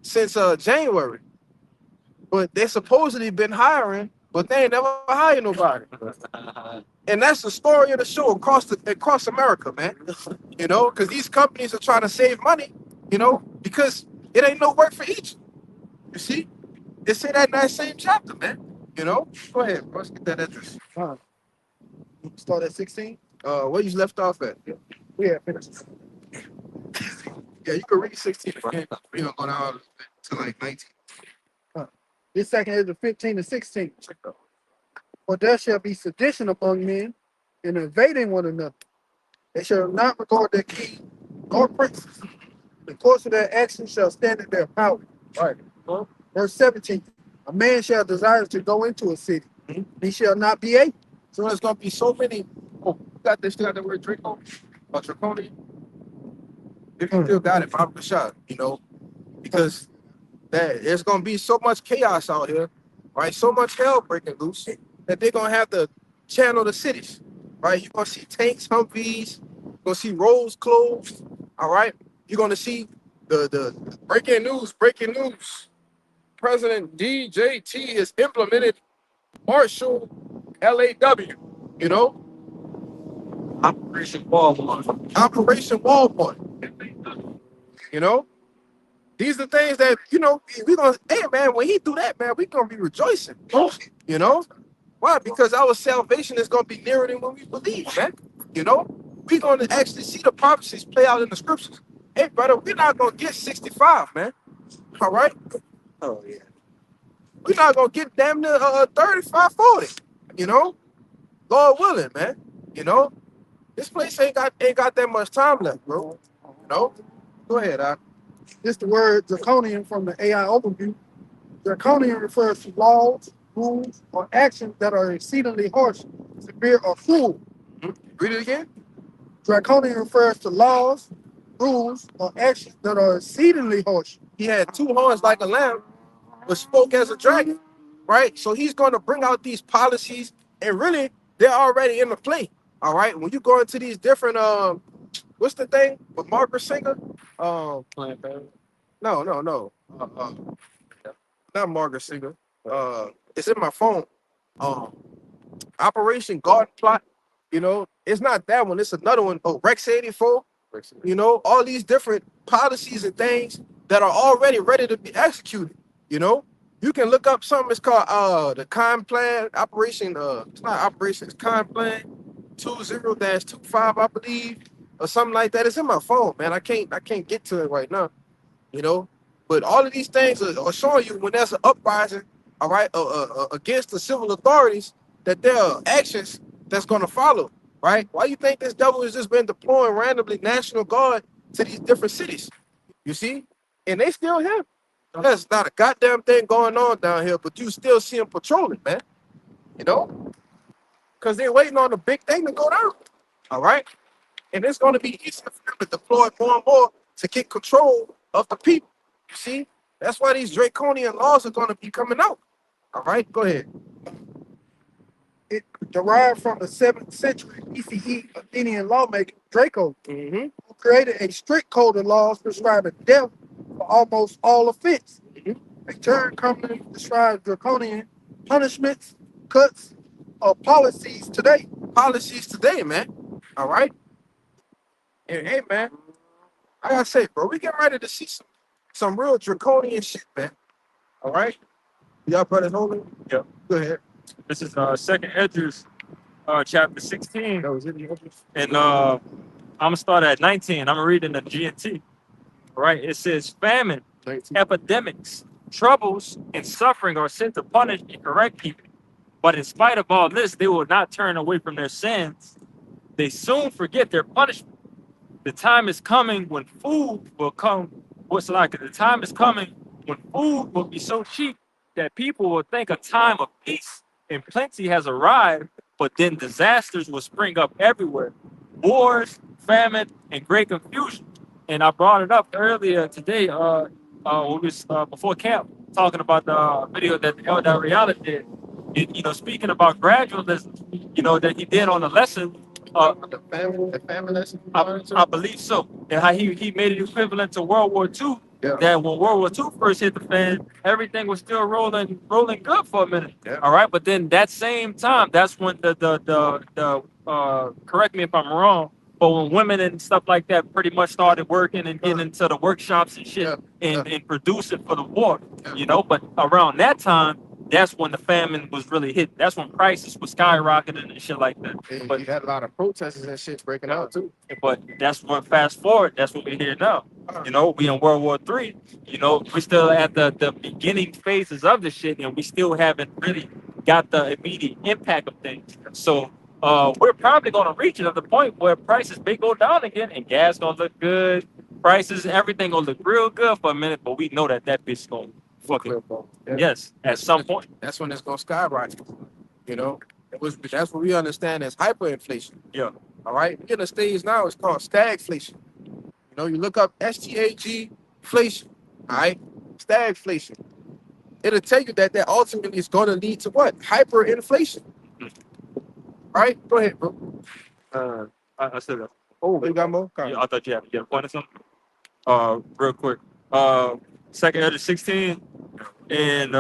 since January. But they supposedly been hiring, but they ain't never hired nobody. And that's the story of the show across America, man. You know, because these companies are trying to save money, you know, because it ain't no work for each. You see? They say that in that same chapter, man. You know? Go ahead, bro. Let's get that address. Start at 16. Where you left off at? Yeah, finished. Yeah, you can read 16 again. We're gonna go down to like 19. This second is the 15 to 16. For there shall be sedition among men and invading one another. They shall not regard their king nor princes. The course of their actions shall stand in their power. Right. Verse 17. A man shall desire to go into a city. He shall not be able. So there's gonna be so many got this? Still got the word Draco or Draconian? If you still got it, pop a shot. You know, because that there's gonna be so much chaos out here, right? So much hell breaking loose that they're gonna have to channel the cities, right? You're gonna see tanks, Humvees, you're gonna see roads closed, all right? You're gonna see the breaking news, President DJT has implemented martial LAW, you know, Operation Walmart. Operation Walmart, you know. These are things that, you know, we gonna, hey man, when he do that, man, we gonna be rejoicing. You know? Why? Because our salvation is gonna be nearer than when we believe, man. You know? We gonna actually see the prophecies play out in the scriptures. Hey brother, we're not gonna get 65, man. All right? Oh yeah. We're not gonna get damn near 35, 40. You know? Lord willing, man. You know? This place ain't got that much time left, bro. You know? Go ahead, It's the word draconian from the AI overview. Draconian refers to laws, rules, or actions that are exceedingly harsh, severe, or cruel. Read it again. Draconian refers to laws, rules, or actions that are exceedingly harsh. He had two horns like a lamb, but spoke as a dragon, right? So he's going to bring out these policies, and really, they're already in the play, all right? When you go into these different, what's the thing with Margaret Singer? Planned Parenthood. No. Not Margaret Singer. It's in my phone. Operation Garden Plot. You know, it's not that one. It's another one. Oh, Rex 84. You know, all these different policies and things that are already ready to be executed. You know, you can look up something. It's called the Con Plan Operation. It's not Operation. It's Con Plan 20-25, I believe, or something like that. It's in my phone, man. I can't get to it right now. You know, but all of these things are showing you when there's an uprising, all right, against the civil authorities, that there are actions that's going to follow, right? Why you think this devil has just been deploying randomly National Guard to these different cities? You see? And they still here. There's not a goddamn thing going on down here, but you still see them patrolling, man. You know? Because they're waiting on the big thing to go down, all right? And it's going to be easier for them to deploy more and more to get control of the people. You see? That's why these draconian laws are going to be coming out. All right? Go ahead. It derived from the 7th century BCE Athenian lawmaker Draco, Mm-hmm. who created a strict code of laws prescribing death for almost all offense. A term commonly describes draconian punishments, cuts, or policies today. Policies today, man. All right? And hey, man, I got to say, bro, we get ready to see some real draconian shit, man. All right? Y'all brothers holding? Yeah. Go ahead. This is Second Edges, chapter 16, That was it. and I'm gonna start at 19. I'm reading the GNT. Right? It says famine, 19. epidemics, troubles, and suffering are sent to punish and correct people. But in spite of all this, they will not turn away from their sins. They soon forget their punishment. The time is coming when food will come. What's like? The time is coming when food will be so cheap that people will think a time of peace and plenty has arrived, but then disasters will spring up everywhere. Wars, famine, and great confusion. And I brought it up earlier today, when we was before camp, talking about the video that the Elder Rihanna did. You know, speaking about gradualism, you know, that he did on the lesson. The family lesson. I believe so. And how he made it equivalent to World War II. Yeah. That when World War II first hit the fan, everything was still rolling good for a minute. Yeah. All right, but then that same time, that's when the correct me if I'm wrong, but when women and stuff like that pretty much started working and getting into the workshops and shit Yeah. and producing for the war, Yeah. you know. But around that time, that's when the famine was really hit. That's when prices were skyrocketing and shit like that. And But you had a lot of protesters and shit breaking out too. but that's what fast forward, that's what we're here now. You know, we in World War III, you know, we're still at the beginning phases of the shit, and we still haven't really got the immediate impact of things. So we're probably gonna reach another point where prices may go down again and gas gonna look good, prices, everything gonna look real good for a minute, but we know that bitch gonna fucking Yeah. yes, at some point. That's when it's gonna skyrocket. You know, that's what we understand as hyperinflation. Yeah. All right, we're in a stage now. It's called stagflation. You know, you look up STAG inflation. All right, stagflation. It'll tell you that ultimately is going to lead to what? Hyperinflation. All right, go ahead, bro. I said that. Oh, you got more? Yeah, I thought you had a point or something. Real quick. Second Edge 16 and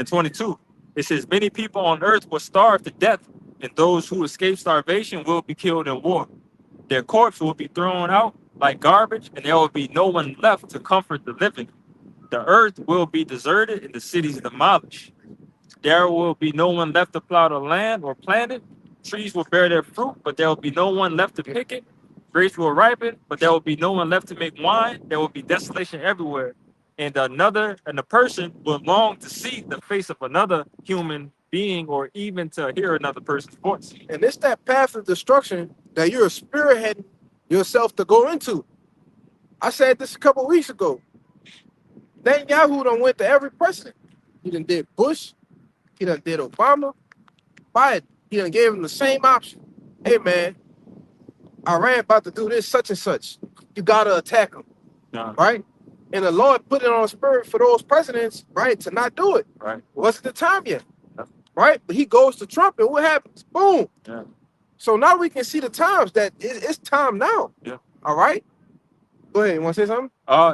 22. It says many people on earth will starve to death, and those who escape starvation will be killed in war. Their corpse will be thrown out like garbage, and there will be no one left to comfort the living. The earth will be deserted and the cities demolished. There will be no one left to plow the land or plant it. Trees will bear their fruit, but there will be no one left to pick it. Grapes will ripen, but there will be no one left to make wine. There will be desolation everywhere. And a person will long to see the face of another human being or even to hear another person's voice. And it's that path of destruction that you're spearheading yourself to go into. I said this a couple weeks ago. Netanyahu done went to every president. He done did Bush. He done did Obama. Biden. He done gave him the same option. Hey, man, Iran about to do this, such and such. You got to attack him, No, right? And the Lord put it on spirit for those presidents, right, to not do it. right. Wasn't the time yet, Yeah. right? But he goes to Trump, and what happens? Boom. Yeah. So now we can see the times that it's time now. Yeah. All right? Go ahead. You want to say something?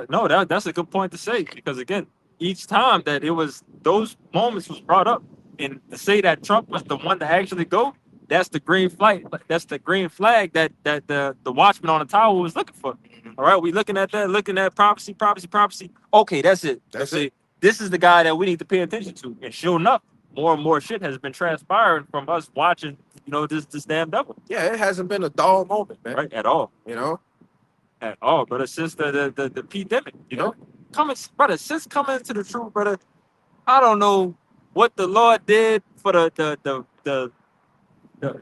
No, that's a good point to say because again, each time that it was those moments was brought up, and to say that Trump was the one to actually go, that's the green flag. That's the green flag that the watchman on the tower was looking for. All right, we looking at that, looking at prophecy. Okay, that's it. That's Let's see. This is the guy that we need to pay attention to. And sure enough, more and more shit has been transpiring from us watching, this damn devil. Yeah, it hasn't been a dull moment, man. Right, at all. You know? At all, brother. Since the pandemic, since coming into the truth, brother. I don't know what the Lord did for the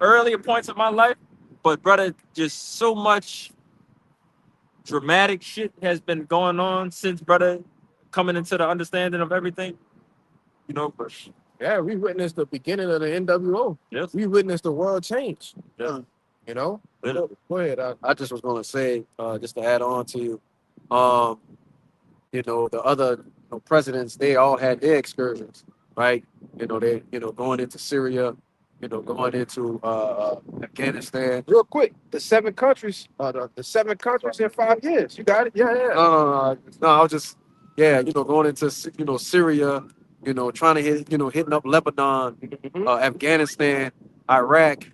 earlier points of my life, but brother, just so much dramatic shit has been going on since brother coming into the understanding of everything. But Yeah, we witnessed the beginning of the NWO. yes, We witnessed the world change. yes. You know? Literally. Go ahead. I just was going to say, just to add on to you, the other presidents, they all had their excursions, right? They, going into Syria, going into Afghanistan. Real quick, the 7 countries, the 7 countries in 5 years. You got it? Yeah. No, I was just, going into, Syria, trying to hitting up Lebanon, Mhm. Afghanistan, Iraq,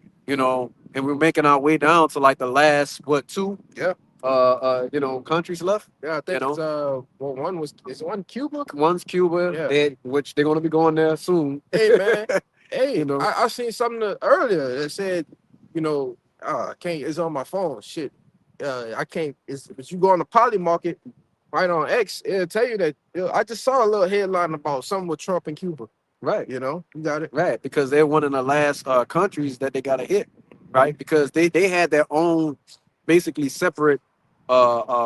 and we're making our way down to like the last, 2? Yeah. Countries left. Yeah, I think You it's is one Cuba? One's Cuba, Yeah. which they're going to be going there soon. Hey man, hey, You know. I seen something earlier that said, I can't. It's on my phone. Shit, I can't. But you go on the Poly Market, right on X, it'll tell you that. I just saw a little headline about something with Trump and Cuba. Right. You got it. Right, because they're one of the last countries that they got to hit, right? Because they had their own, basically separate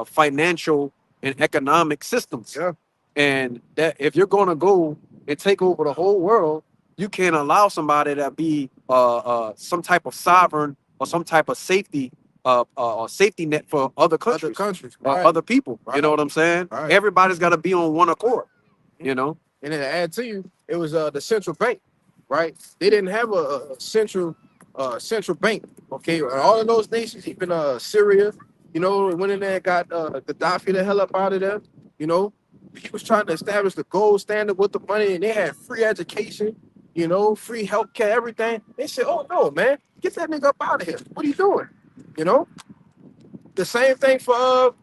financial and economic systems. Yeah. And that if you're going to go and take over the whole world, you can't allow somebody to be some type of sovereign or some type of safety or safety net for other countries, Other countries, or right. other people. Right. You know what I'm saying? Right. Everybody's got to be on one accord. And then to add to you, it was the central bank, right? They didn't have a central bank. Okay, all of those nations, even Syria, went in there and got Gaddafi the hell up out of there. He was trying to establish the gold standard with the money, and they had free education, free healthcare, everything. They said, "Oh no, man, get that nigga up out of here. What are you doing?" The same thing for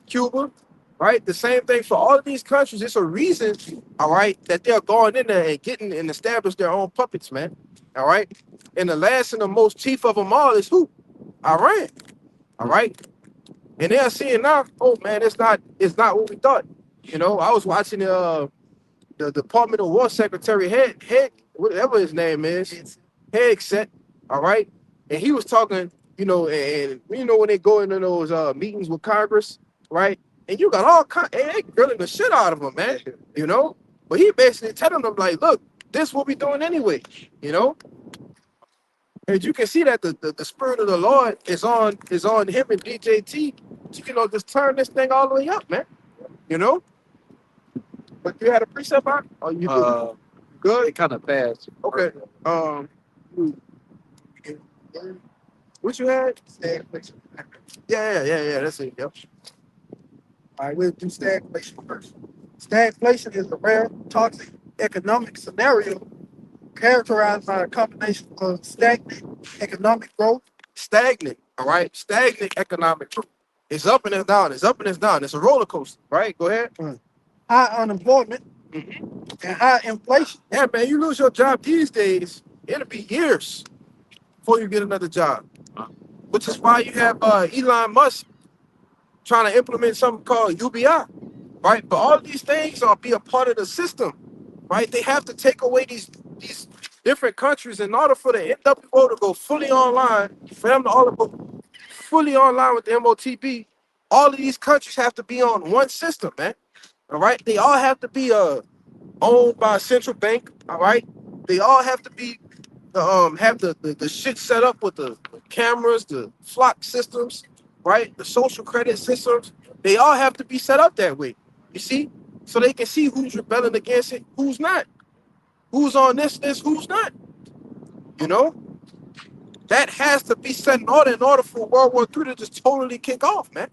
Cuba. Right, the same thing for all of these countries. It's a reason, all right, that they're going in there and getting and establish their own puppets, man. All right, and the last and the most chief of them all is who? Iran. All right, and they're seeing now. Oh man, it's not what we thought. I was watching the Department of War Secretary Head, whatever his name is, Hegseth. All right, and he was talking, and when they go into those meetings with Congress, right? And you got all kinds, they grilling the shit out of them, man. But he basically telling them like, look, this what we doing anyway, And you can see that the spirit of the Lord is on him and DJT. Just turn this thing all the way up, man. You know? But you had a precept on? Oh, you good? It kind of passed. Okay. What you had? Stagflation. Yeah. That's it. Yep. All right, we'll do stagflation first. Stagflation is a rare, toxic economic scenario characterized by a combination of stagnant economic growth. Stagnant. All right. Stagnant economic growth. It's up and it's down. It's up and it's down. It's a roller coaster. Right? Go ahead. High unemployment, and high inflation. Yeah, man. You lose your job these days, it'll be years before you get another job. Which is why you have Elon Musk trying to implement something called UBI. Right? But all of these things are be a part of the system. Right? They have to take away these different countries in order for the NWO to go fully online, for them to all go fully online with the MOTB. All of these countries have to be on one system, man. All right, they all have to be owned by a central bank. All right, they all have to be have the shit set up with the cameras, the flock systems, right? The social credit systems. They all have to be set up that way. You see, so they can see who's rebelling against it, who's not, who's on this, who's not. You know, that has to be set in order for World War III to just totally kick off, man.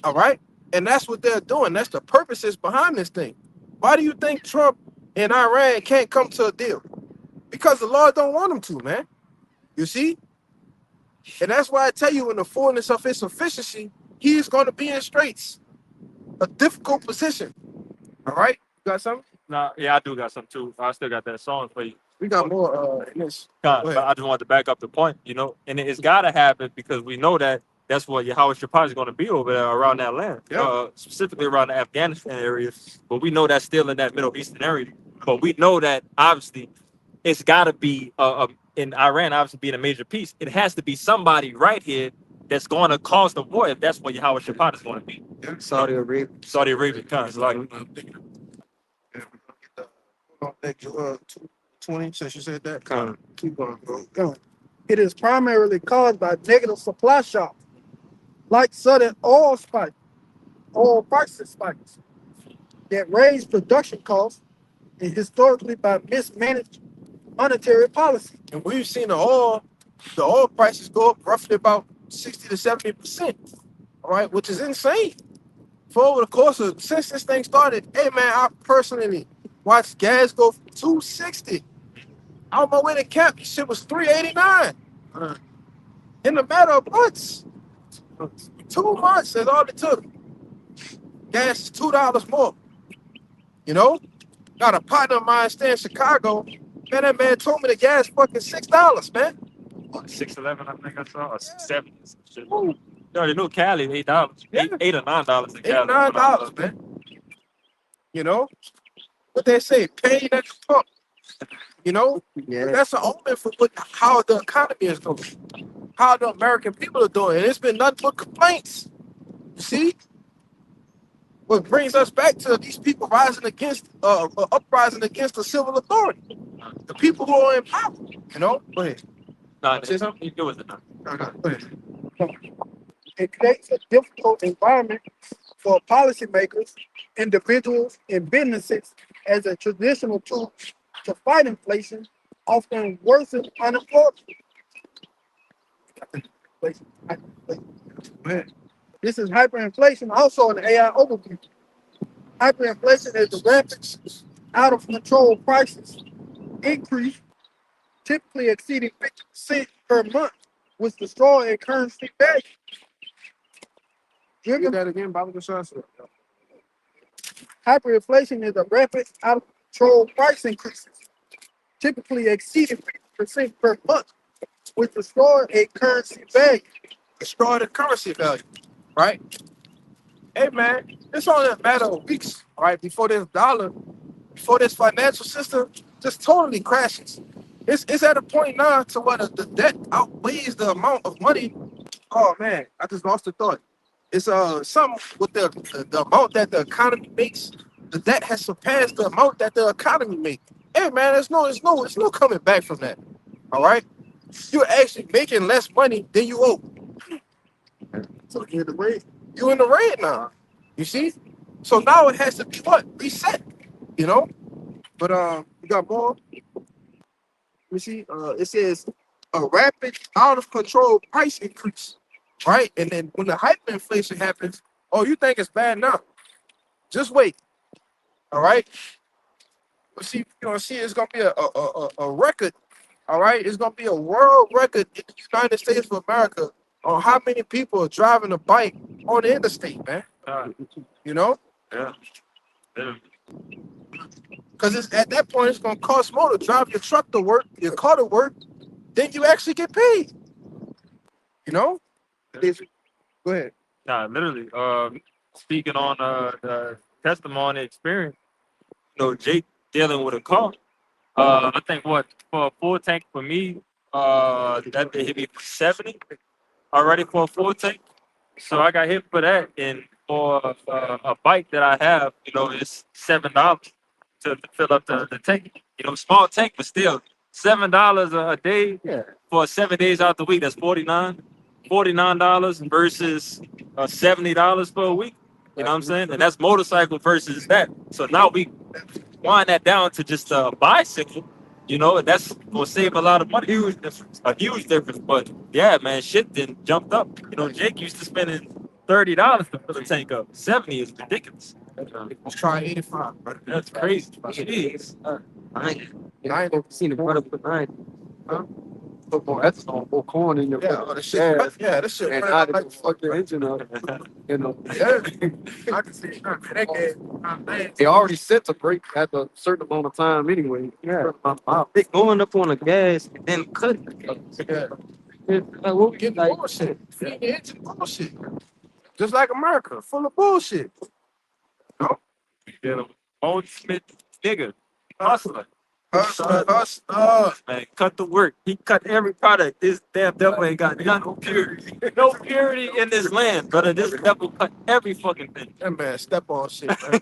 All right. And that's what they're doing. That's the purposes behind this thing. Why do you think Trump and Iran can't come to a deal? Because the Lord don't want them to, man. You see? And that's why I tell you, in the fullness of his sufficiency, he is going to be in straits. A difficult position. All right? You got something? Nah, yeah, I do got some too. I still got that song for you. We got more in this. But Go ahead. I just wanted to back up the point, and it's got to happen because we know that that's what Yahweh Shaphat is going to be over there around that land, Yeah. specifically around the Afghanistan area. But we know that's still in that Middle Eastern area. But we know that obviously it's got to be in Iran, obviously being a major piece. It has to be somebody right here that's going to cause the war if that's what Yahweh Shaphat is going to be. Saudi Arabia. Saudi Arabia, kind like. Thank you. 220, since you said that. Keep going, bro. Going. It is primarily caused by negative supply shock, like sudden oil prices spikes that raise production costs, and historically by mismanaged monetary policy. And we've seen the oil prices go up roughly about 60 to 70%. All right, which is insane. For over the course of since this thing started, hey man, I personally watched gas go from 260. On my way to camp, shit was 389. In a matter of months. 2 months, that's all it took. Gas is $2 more. You know? Got a partner of mine stay in Chicago. Man, that man told me the gas fucking $6, man. 611, I think I saw, or 670. Shit. You already know Cali, $8. Yeah. $8 or $9 in $8 Cali. or $9, man. You know? What they say, pain at the pump. You know? Yeah. That's an omen for how the economy is doing. How the American people are doing. And it's been nothing but complaints. You see? What brings us back to these people rising against, uprising against the civil authority. The people who are in power. You know? Go ahead. Nah, Say something? it was enough. Go ahead. It creates a difficult environment for policymakers, individuals, and businesses as a traditional tool to fight inflation, often worsen unemployment. This is hyperinflation, also an AI overview. Hyperinflation is the rapid, out of control prices increase, typically exceeding 50% per month, which destroy a currency value. Say that again, Baba Gashan. Hyperinflation is a rapid, out of control price increases, typically exceeding 50% per month, which destroy a currency value. Destroy the currency value, right? Hey man, it's only a matter of weeks, right, before this financial system just totally crashes. It's at a point now to where the debt outweighs the amount of money. Oh man, I just lost the thought. It's something with the amount that the economy makes. The debt has surpassed the amount that the economy makes. Hey man, there's no coming back from that. All right. You're actually making less money than you owe. So you're the red. You in the red now. You see? So now it has to be what? Reset. You know? But you got more. You see, it says a rapid, out of control price increase, right? And then when the hyperinflation happens, oh, you think it's bad now? Just wait, all right? But see, it's gonna be a record, all right? It's gonna be a world record in the United States of America on how many people are driving a bike on the interstate, man. Uh, You know, yeah. because it's at that point it's gonna cost more to drive your truck to work, your car to work, than you actually get paid. You know? Go ahead. Nah, literally. Speaking on the testimony experience, Jake dealing with a car. I think what for a full tank for me, that they hit me for 70 already for a full tank. So I got hit for that, and for a bike that I have, it's $7 to fill up the tank. Small tank, but still $7 a day Yeah. for 7 days out the week. That's $49 versus $70 for a week. You know what I'm saying? And that's motorcycle versus that. So now we wind that down to just a bicycle. That's gonna save a lot of money. Huge difference. A huge difference. But yeah, man, shit then jumped up. Jake used to spending $30 to fill a tank up. 70 is ridiculous. Let's try 85, brother. That's crazy. Jeez. I ain't seen a brother put 9. Put more ethanol, more corn in your Yeah, this shit. gas, Yeah, this shit. and ran not like fuck your engine up. Yeah, I can see it. That game. It already set to break at a certain amount of time anyway. Yeah. They going up on the gas and then cutting. Yeah. Like, what we Getting like, bullshit. Feeding the engine bullshit. Just like America, full of bullshit. Ultimate nigga. Hustler. Us, Man, cut the work. He cut every product. This damn devil ain't got no purity. No purity in this land, brother. This devil cut every fucking thing. that man step on shit, man.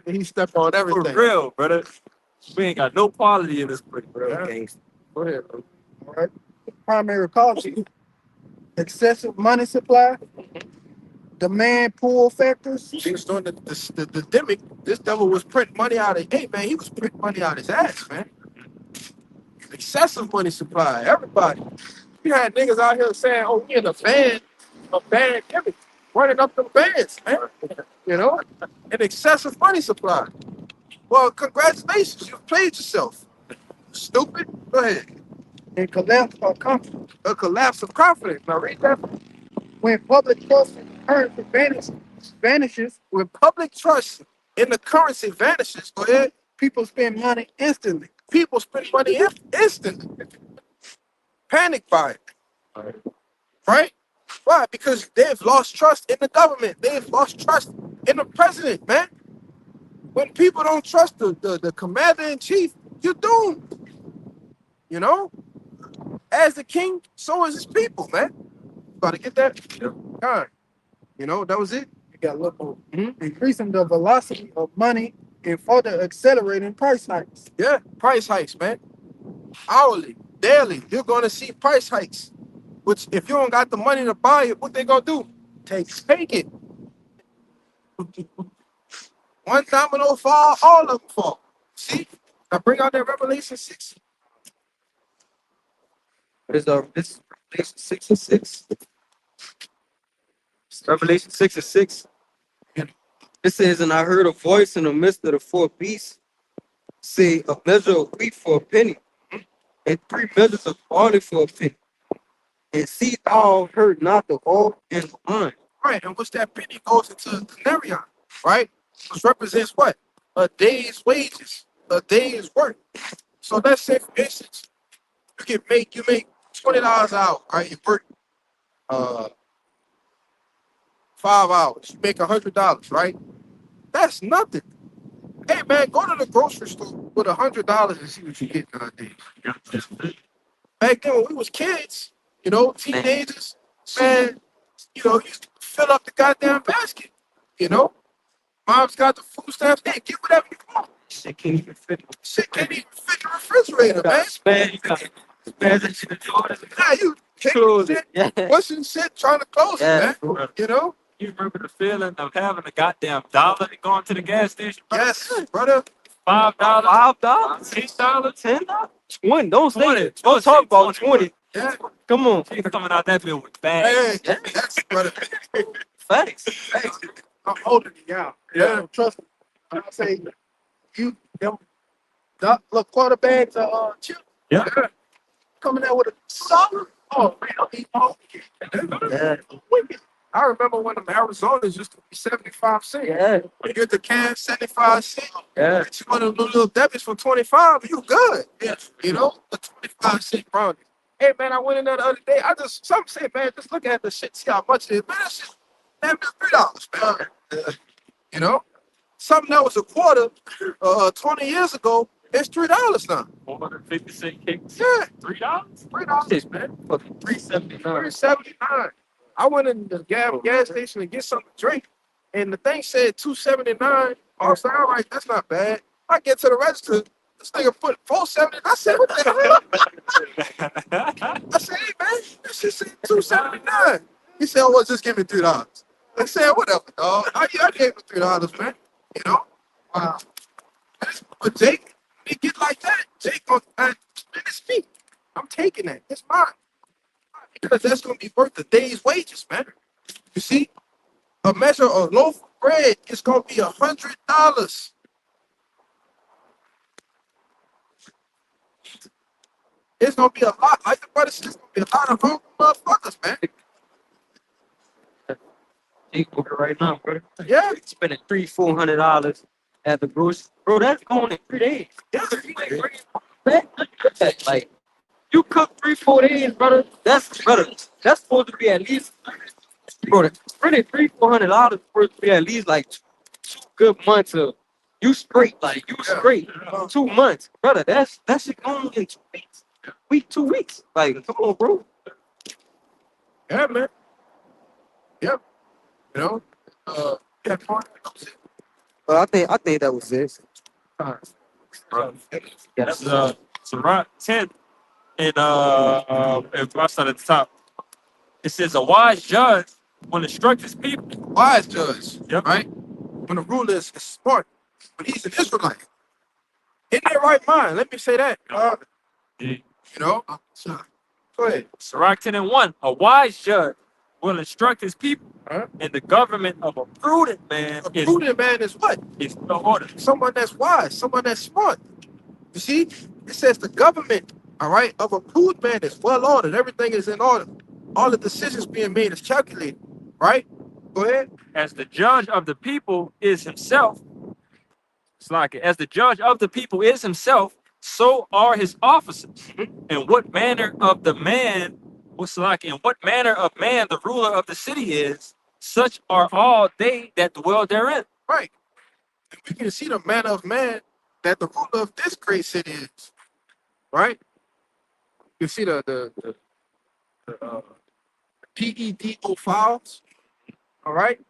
He step on For everything. real, brother. We ain't got no quality in this place, bro. Yeah. gangsta. Go ahead, bro. All right. Primary causes: excessive money supply, demand pull factors. He was doing the demic. This devil was printing money out of. Hey, man, he was printing money out his ass, man. Excessive money supply. Everybody. You had niggas out here saying, "Oh, we in a band gimmick, running up them bands, man." An excessive money supply. Well, congratulations, you played yourself. Stupid. Go ahead. And collapse of confidence. A collapse of confidence. Now read that. When public trust in currency vanishes, When public trust in the currency vanishes, go ahead. people spend money instantly. People spend money instantly. Panic buy it. Right? Why? Because they've lost trust in the government. They've lost trust in the president, man. When people don't trust the commander in chief, you're doomed. As the king, so is his people, man. Got to get that? Yep. All right. That was it. You got to look on increasing the velocity of money and further accelerating price hikes. Yeah, price hikes, man. Hourly, daily, you're going to see price hikes. Which, if you don't got the money to buy it, what they going to do? Take it. One domino fall, all of them fall. See? Now bring out that Revelation 6. What is this Revelation 6 and 6? Revelation 6 and 6. It says, and I heard a voice in the midst of the 4 beasts say, a measure of wheat for a penny, and 3 measures of barley for a penny. And see, thou heard not the oil and the wine. Right, and what's that penny goes into a denarius, right? Which represents what? A day's wages, a day's work. So let's say, for instance, you make $20 an hour, right? You work 5 hours, you make $100, right? That's nothing. Hey man, go to the grocery store with $100 and see what you get nowadays. Back then when we was kids, teenagers, man, you used to fill up the goddamn basket. Mom's got the food stamps. Hey, get whatever you want. Shit can't even fit. Shit can't even fit the refrigerator, man. Man, you got Man, that shit is hard. Nah, you kicking Close shit, it. Yeah. pushing shit, trying to close Yeah. it, man. You know? You remember the feeling of having a goddamn dollar and going to the gas station? Yes, brother. $5, $5, $6, $10, 20. Don't say 20. it. Don't talk about 20. Yeah. Come on. She's coming out that bill with bags. Hey, that's brother. Facts. I'm older than y'all. Yeah. Trust me. I say you them look quarterbacks chip Yeah. coming out with a $2. Oh man, I'll eat all Yeah. wicked. I remember when the Arizonas used to be 75 cents. Yeah. You get the can 75 cents. Yeah. Get you one of those little debits for 25, you good. Yeah. You know, a 25-cent brownie. Hey man, I went in there the other day. Some say, man, just look at the shit, see how much it is. Man, that shit damn near $3, man. You know? Something that was a quarter 20 years ago, it's $3 now. 450-cent cakes. Yeah, $3? $3, man. Fucking 379. $3.79. I went in the gas station to get something to drink, and the thing said $2.79. I was like, all right, that's not bad. I get to the register, this nigga put $4.70. I said, what the hell? I said, hey man, this shit said $2.79. He said, oh, well, just give me $3. I said, whatever, dog. I gave him $3, man. You know? Wow. But Jake, when he get like that, Jake on it's me. I'm taking that. It's mine. Because that's gonna be worth a day's wages, man. You see, a measure of loaf of bread is gonna be $100. It's gonna be a lot. Like the brother said, it's gonna be a lot of hungry motherfuckers, man. Right now, bro. Yeah, Spending $300-400 at the grocery. Bro, that's going in 3 days. yeah. Like, you cook 3-4 days, brother. That's supposed to be at least, bro. Spending $300-400 supposed to be at least like two good months of you straight. Like you straight 2 months, brother. That shit going in 2 weeks. 2 weeks. Like, come on, bro. Yeah, man. Yep. You know, yeah, I think that was it. That's Sirach 10 and verse at the top. It says a wise judge will instruct his people. wise judge, Yep. right? When the ruler is smart, when he's an Israelite, in their right mind. Let me say that. You know, so, go ahead. Sirach 10 and 1. A wise judge will instruct his people, Huh? and the government of a prudent man A prudent man is what? is no order. Someone that's wise, someone that's smart. You see, it says the government, all right, of a prudent man is well ordered. Everything is in order. All the decisions being made is calculated, right? Go ahead. As the judge of the people is himself, it's like it. As the judge of the people is himself, so are his officers. And what manner of the man, what's like, in what manner of man the ruler of the city is, such are all they that dwell therein. Right. And we can see the manner of man that the ruler of this great city is, right? You see the PEDO files, all right?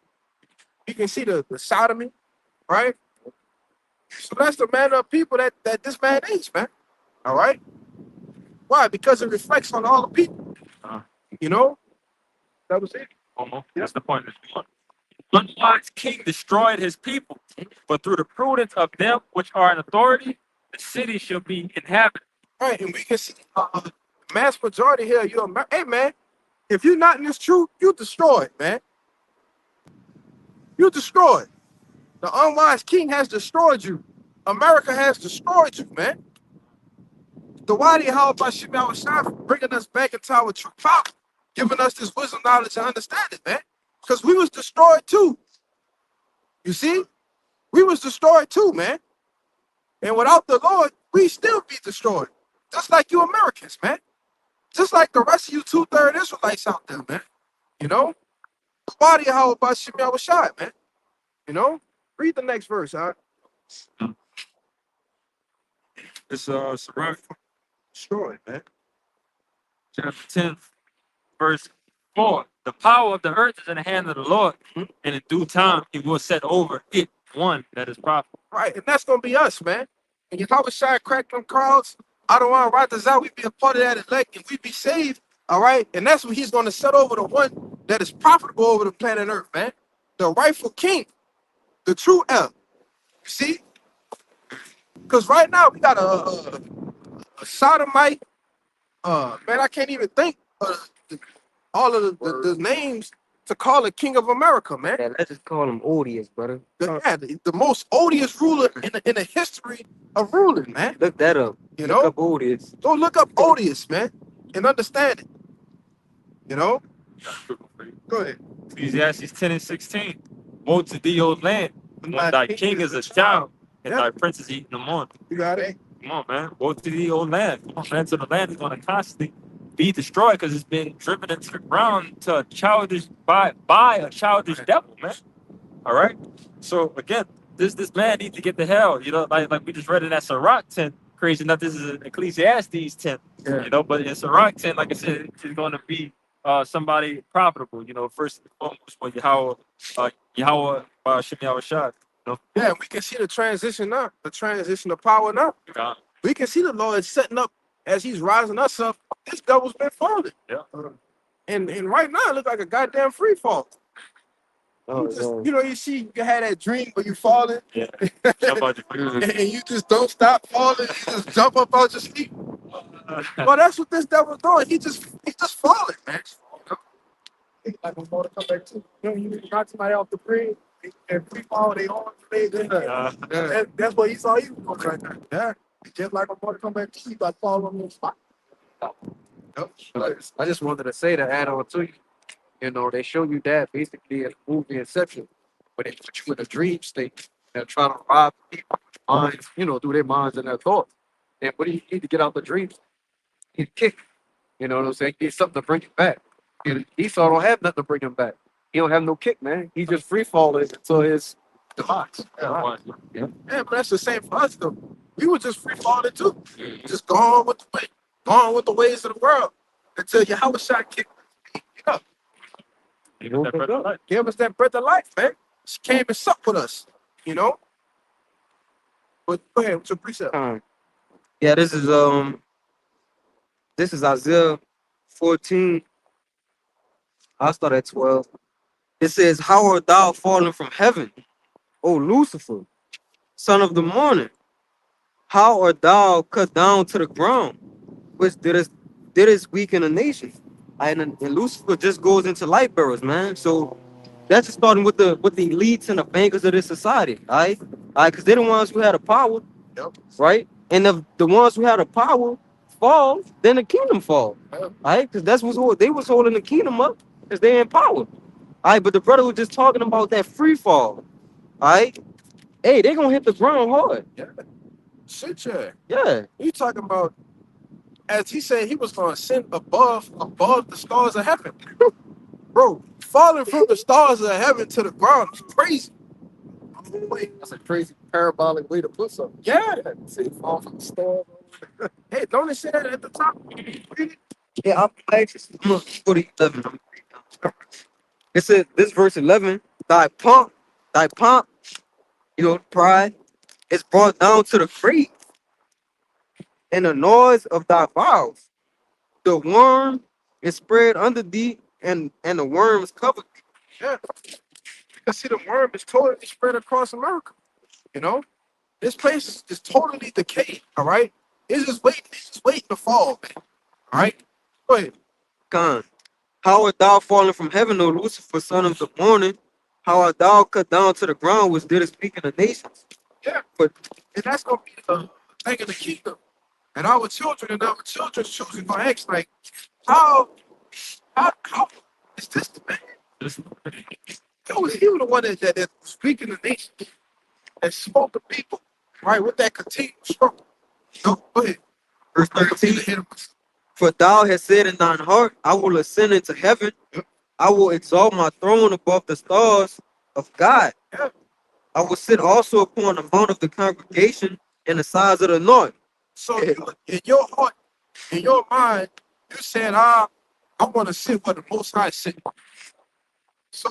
You can see the sodomy, right? So that's the manner of people that this man is, man. All right? Why? Because it reflects on all the people. You know? That was it. That's the point. Unwise king destroyed his people, but through the prudence of them which are in authority, the city shall be inhabited. Right, and we can see mass majority here. Hey man, if you're not in this truth, you destroyed, man. You destroyed. The unwise king has destroyed you. America has destroyed you, man. The why how about Shemel Shah bringing us back into our true power, giving us this wisdom, knowledge, and understanding, man. Because we was destroyed too. You see? We was destroyed too, man. And without the Lord, we still be destroyed. Just like you Americans, man. Just like the rest of you 2/3 Israelites out there, man. You know? Why how about Shemel Shah, man? You know? Read the next verse, huh? It's Sirach Destroyed, man. chapter 10, verse 4. The power of the earth is in the hand of the Lord, and in due time he will set over it one that is profitable. Right, and that's gonna be us, man. And Yahweh Shai cracked them crowds Adawan Ratazah, we be a part of that elect and we be saved. All right. And that's what he's going to set over the one that is profitable over the planet Earth, man. The rightful king, the true El. You see? Because right now we got a sodomite. Man, I can't even think of all of the names to call a king of America, man. Yeah, let's just call him odious, brother. The most odious ruler in the history of ruling, man. Look that up. You Look know? up odious. Go look up odious, man, and understand it. You know? Go ahead. Ecclesiastes 10 and 16. Woe to thee, O land, when thy king is a child, and Yeah. thy prince is eating the morn. You got it. Come on, man. Woe to thee, O land. Come on, man. So the land is going to constantly be destroyed because it's been driven into the ground to a childish by a childish devil, man. All right. So again, this man needs to get the hell. You know, like we just read in that Sirach 10. Crazy enough, this is Ecclesiastes 10. Yeah. You know, but in Sirach 10, like I said, it's going to be somebody profitable. You know, first and foremost, when Yahweh Shem Yahushua. Yeah, we can see the transition now, the transition of power now. God. We can see the Lord setting up as he's rising us up. This devil's been falling. Yeah. And right now it looks like a goddamn free fall. Oh, You know, you see, you had that dream where you falling, Yeah. Jump out your and you just don't stop falling. You just jump up out your sleep. Well, that's what this devil's doing. He's just falling, man. Like when motor come back too. You know, you knock somebody off the bridge and free fall, they on they that's what he saw you doing right now. Yeah. Just like when motor come back too, you about to fall on the spot. I just wanted to say to add on to you, you know, they show you that basically in the movie Inception, where they put you in a dream state. They're trying to rob people's minds, you know, through their minds and their thoughts. And what do you need to get out the dreams? You need a kick. You know what I'm saying? You need something to bring it back. And Esau don't have nothing to bring him back. He don't have no kick, man. He just free falling until his demise. Yeah, but that's the same for us though. We were just free falling too. Just going with the way, going with the ways of the world until Yahweh shot kicked up. Give us that breath of life, man. She came and supped with us, you know. But go ahead with your precept. Yeah, this is Isaiah 14. I'll start at 12. It says, "How art thou fallen from heaven, O Lucifer, son of the morning? How art thou cut down to the ground, which didst weaken a nation?" And Lucifer just goes into light bearers, man. So that's just starting with the elites and the bankers of this society, all right? Because they're the ones who had the power, Yep. right? And if the ones who had the power fall, then the kingdom fall, Yep. all right? Because that's what they was holding the kingdom up, because they're in power, all right? But the brother was just talking about that free fall, all right? Hey, they're gonna hit the ground hard, Shit, yeah. yeah. You talking about, as he said, he was going to ascend above the stars of heaven. Bro, falling from the stars of heaven to the ground is crazy. Wait, That's a crazy parabolic way to put something. yeah. See, fall from the stars. Hey, don't it say that at the top? Yeah, I'm gonna go to 11. It says this verse 11, thy pomp, you know, pride is brought down to the grave, and the noise of thy vows. The worm is spread under thee, and the worms cover thee. Yeah. Because see, the worm is totally spread across America. You know? This place is totally decayed, all right? It's just waiting to fall, man. All right? Go ahead. Con. How art thou fallen from heaven, O Lucifer, son of the morning? How art thou cut down to the ground, which didst speak in the nations? Yeah. But And that's going to be the thing of the kingdom. And our children and our children's children going to ask, like, how is this the man? He was the one that was speaking the nation and spoke to people, right, with that continuous struggle. Go ahead. verse 13, for thou hast said in thine heart, I will ascend into heaven. I will exalt my throne above the stars of God. Yeah. I will sit also upon the mount of the congregation in the sides of the north. So in your heart, in your mind, you said, I want to sit where the Most High sit. So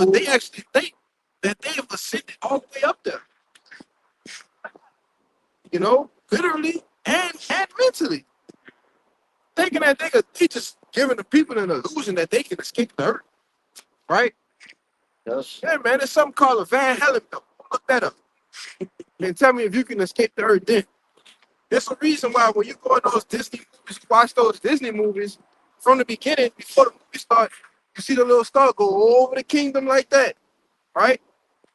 they actually think that they have ascended all the way up there. You know, literally, and mentally. Thinking that they just giving the people an illusion that they can escape the earth. Right? Yes. Yeah, man, there's something called a Van Halen belt. Look that up. And tell me if you can escape the earth then. There's a reason why when you go in those Disney movies, watch those Disney movies from the beginning, before the movie starts, you see the little star go over the kingdom like that, right?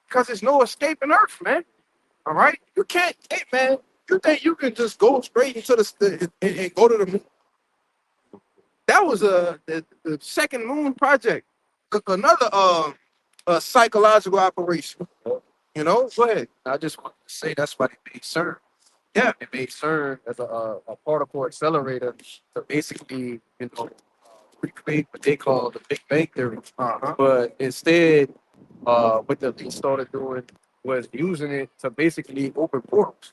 Because there's no escaping Earth, man. All right, you can't, hey man, you think you can just go straight into and go to the moon? That was the second moon project, another psychological operation. You know, go ahead. I just want to say that's why they made CERN. Yeah, It made CERN as a particle accelerator to basically, recreate what they call the Big Bang Theory. But instead, what the elite started doing was using it to basically open portals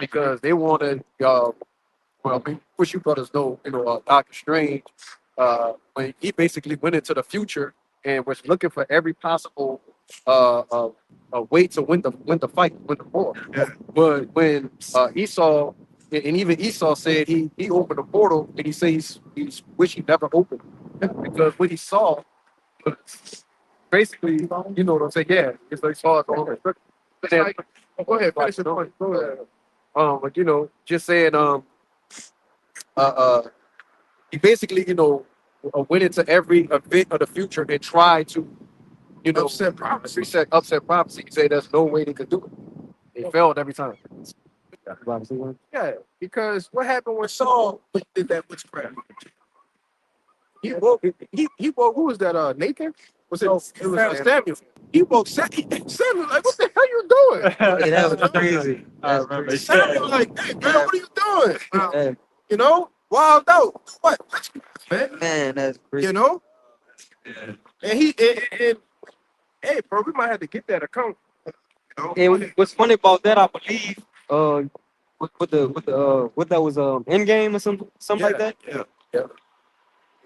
because they wanted, which you brothers know, Doctor Strange, when he basically went into the future and was looking for every possible way to win the fight, win the war. Yeah. But when Esau, and even Esau said he opened a portal, and he says he wish he never opened because what he saw was basically, you know what I'm saying? Yeah, it's like saw it all. go ahead, finish your point. Go ahead. But just saying, he basically, went into every event of the future and tried to, Upset prophecy. upset prophecy. He said there's no way they could do it. They failed every time. Yeah, because what happened when Saul did that witchcraft? He woke. He woke. Who was that? Nathan? Was it? It was Samuel. He woke Samuel. Like, what the hell you doing? Hey, that was crazy. I remember. Samuel, like, hey, man, what are you doing? Hey, You know, wild out. What? Witchcraft, man. man, that's crazy. You know. And and hey, bro, we might have to get that account. And what's funny about that, I believe, what that was, Endgame or something like that. Yeah.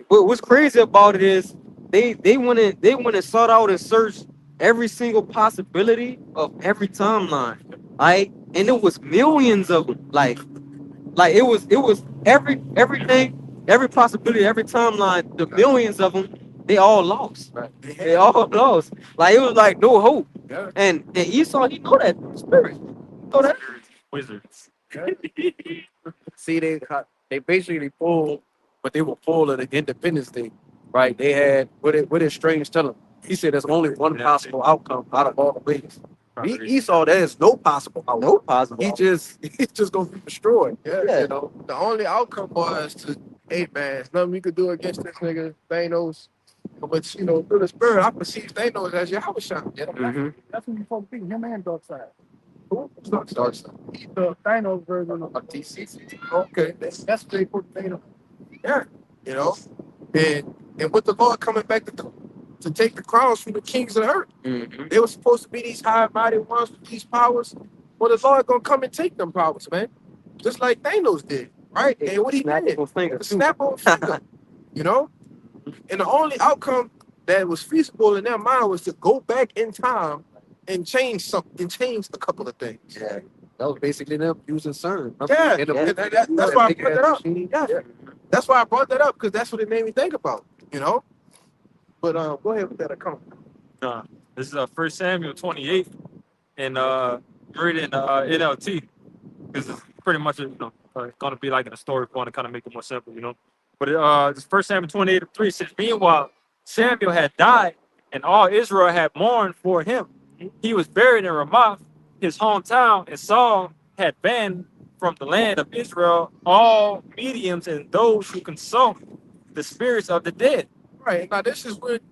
What's crazy about it is they went and sought out and searched every single possibility of every timeline, right? And it was millions of them. Like it was everything, every possibility, every timeline. The millions of them, they all lost. Right. They all lost. Like it was like no hope. Yeah. And Esau, he know that spirit. You know that? Wizards. See, they basically pulled, but they were full of the independence thing, right? They had what did Strange tell him? He said there's only one possible outcome out of all the ways. Esau, there is no possible outcome. No possible. He's just gonna be destroyed. Yeah. You know. The only outcome was to, hey man, there's nothing we could do against this nigga Thanos. But through the spirit, I perceive Thanos as Yahweh Shah. Yeah. Mhm. That's when you supposed to be him and Darkseid. Who? Darkseid. He's the Thanos version of TC. Okay. that's what they put Thanos. Yeah. And with the Lord coming back to take the crowns from the kings of the earth, Mhm. they were supposed to be these high mighty ones with these powers. Well, the Lord gonna come and take them powers, man. Just like Thanos did, right? And what he Snap did, of a finger, the too. snap of a finger, you know. And the only outcome that was feasible in their mind was to go back in time and change something, change a couple of things. Yeah. That was basically them using CERN. Yeah, And and that's why I brought that up. Yeah, that's why I brought that up because that's what it made me think about, But go ahead with that account. This is 1 Samuel 28, and read it in NLT because it's pretty much going to be like in a story point to kind of make it more simple, But this 1 Samuel 28:3 says, meanwhile, Samuel had died, and all Israel had mourned for him. He was buried in Ramoth, his hometown, and Saul had banned from the land of Israel all mediums and those who consult the spirits of the dead. Right now, this is what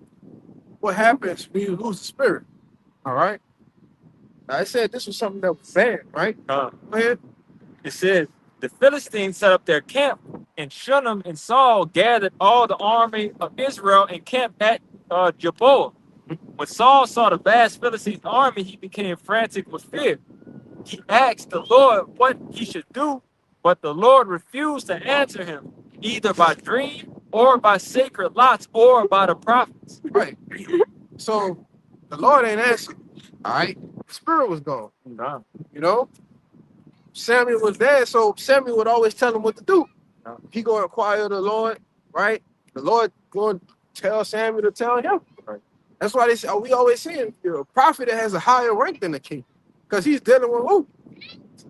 happens when you lose the spirit. All right. I said this was something that was bad, right? Uh, Go ahead. It says, the Philistines set up their camp, and Shunem and Saul gathered all the army of Israel and camped at Gilboa. When Saul saw the vast Philistine army, he became frantic with fear. He asked the Lord what he should do, but the Lord refused to answer him, either by dream or by sacred lots or by the prophets. Right. So the Lord ain't answered. All right. The spirit was gone. Nah. Samuel was there, so Samuel would always tell him what to do. Yeah. He go inquire the Lord, right? The Lord going to tell Samuel to tell him. Right. That's why they say, we always see a prophet that has a higher rank than the king, because he's dealing with who?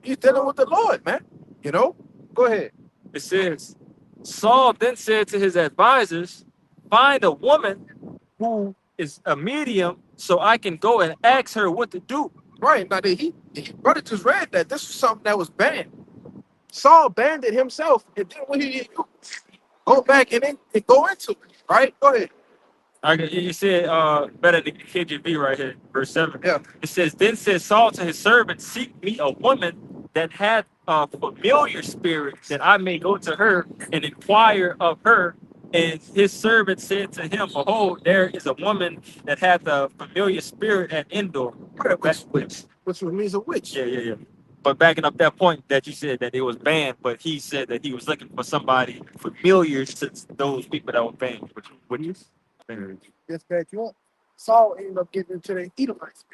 He's dealing with the Lord, man. You know. Go ahead. It says, Saul then said to his advisors, find a woman who is a medium so I can go and ask her what to do. Right now, he brother just read that this was something that was banned. Saul banned it himself, and then when he go back and then go into it, right? Go ahead. You said better than KJV right here, verse 7. Yeah. It says, then said Saul to his servant, seek me a woman that hath a familiar spirit, that I may go to her and inquire of her. And his servant said to him, behold, there is a woman that hath a familiar spirit at Endor. Right, which means a witch. Yeah. But backing up that point that you said that it was banned, but he said that he was looking for somebody familiar to those people that were banned. What do you? Just back you up. Saul ended up getting into the Edomites,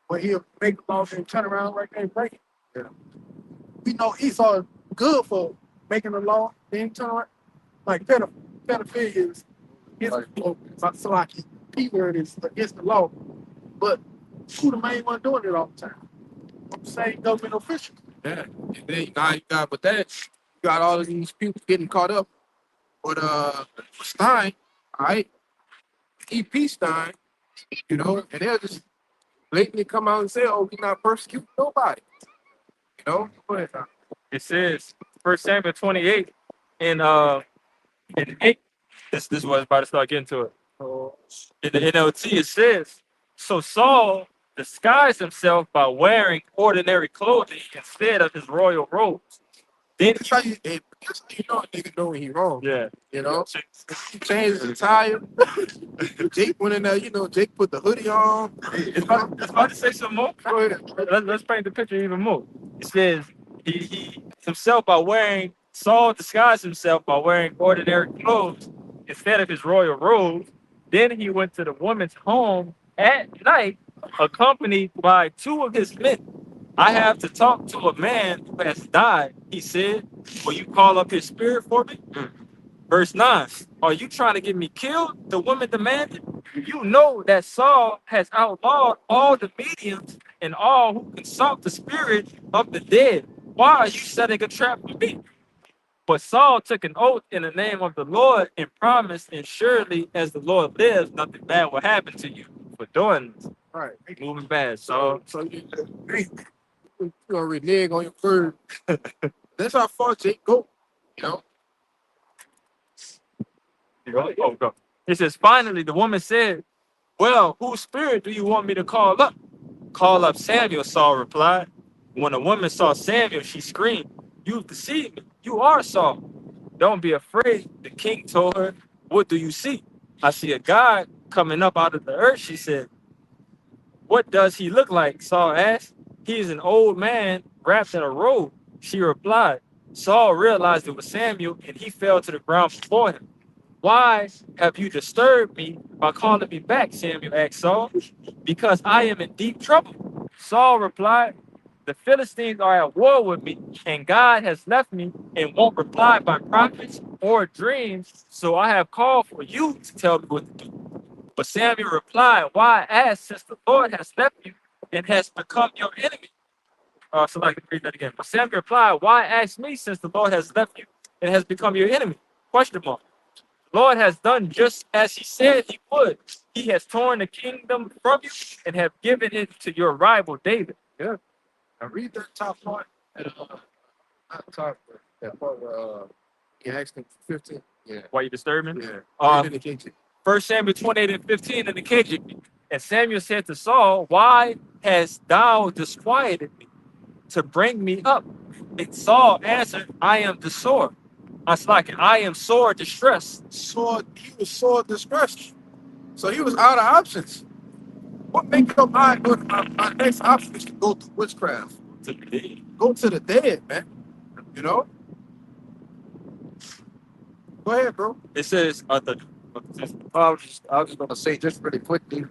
where he'll make the laws and turn around right there and break it. Yeah. We know Esau is good for making the law, then turn around. Like pedophilia is against the law. So like P-word is against the law. But who the main one doing it all the time? Same government official. Yeah. And then you got with that, you got all of these people getting caught up with Stein, all right? E.P. Stein, you know, and they'll just blatantly come out and say, oh, we're not persecuting nobody. You know? Go ahead, Tom. It says 1 Samuel 28 and 8. This was about to start getting to it. In the NLT it says, so Saul disguised himself by wearing ordinary clothing instead of his royal robes. Then That's how you know a nigga know when he wrong. yeah. You know? He changed his attire. Jake went in there, you know, Jake put the hoodie on. It's about to say some more. Go ahead. Let's paint the picture even more. It says he Saul disguised himself by wearing ordinary clothes instead of his royal robes. Then he went to the woman's home at night, accompanied by 2 of his men. I have to talk to a man who has died, he said. Will you call up his spirit for me? Verse 9. Are you trying to get me killed? The woman demanded. You know that Saul has outlawed all the mediums and all who consult the spirit of the dead. Why are you setting a trap for me? But Saul took an oath in the name of the Lord and promised, and surely as the Lord lives, nothing bad will happen to you for doing this. Right. Moving bad. So So you gonna renege on your word. That's how far Jake go. You know? go. It says, finally, the woman said, well, whose spirit do you want me to call up? Call up Samuel, Saul replied. When the woman saw Samuel, she screamed, you've deceived me. You are Saul. Don't be afraid. The king told her, what do you see? I see a God coming up out of the earth, she said. What does he look like? Saul asked. He is an old man wrapped in a robe, she replied. Saul realized it was Samuel, and he fell to the ground before him. Why have you disturbed me by calling me back? Samuel asked Saul. Because I am in deep trouble. Saul replied, the Philistines are at war with me, and God has left me and won't reply by prophets or dreams, so I have called for you to tell me what to do. But Samuel replied, why ask, since the Lord has left you and has become your enemy? So I can read that again. But Samuel replied, why ask me, since the Lord has left you and has become your enemy? Question mark. Lord has done just as he said he would. He has torn the kingdom from you and have given it to your rival David. Yeah. Now read that top part. Not top, but that part where he asked him for 15. Yeah. Why you disturbing? Yeah. Uh, Read it in the KJ. 1 Samuel 28 and 15 in the KJV. And Samuel said to Saul, why hast thou disquieted me to bring me up? And Saul answered, I am sore. I am sore distressed. He was sore distressed. So he was out of options. What make up my next option is to go to witchcraft. Go to the dead, man. You know? Go ahead, bro. It says, I was just gonna say just really quickly.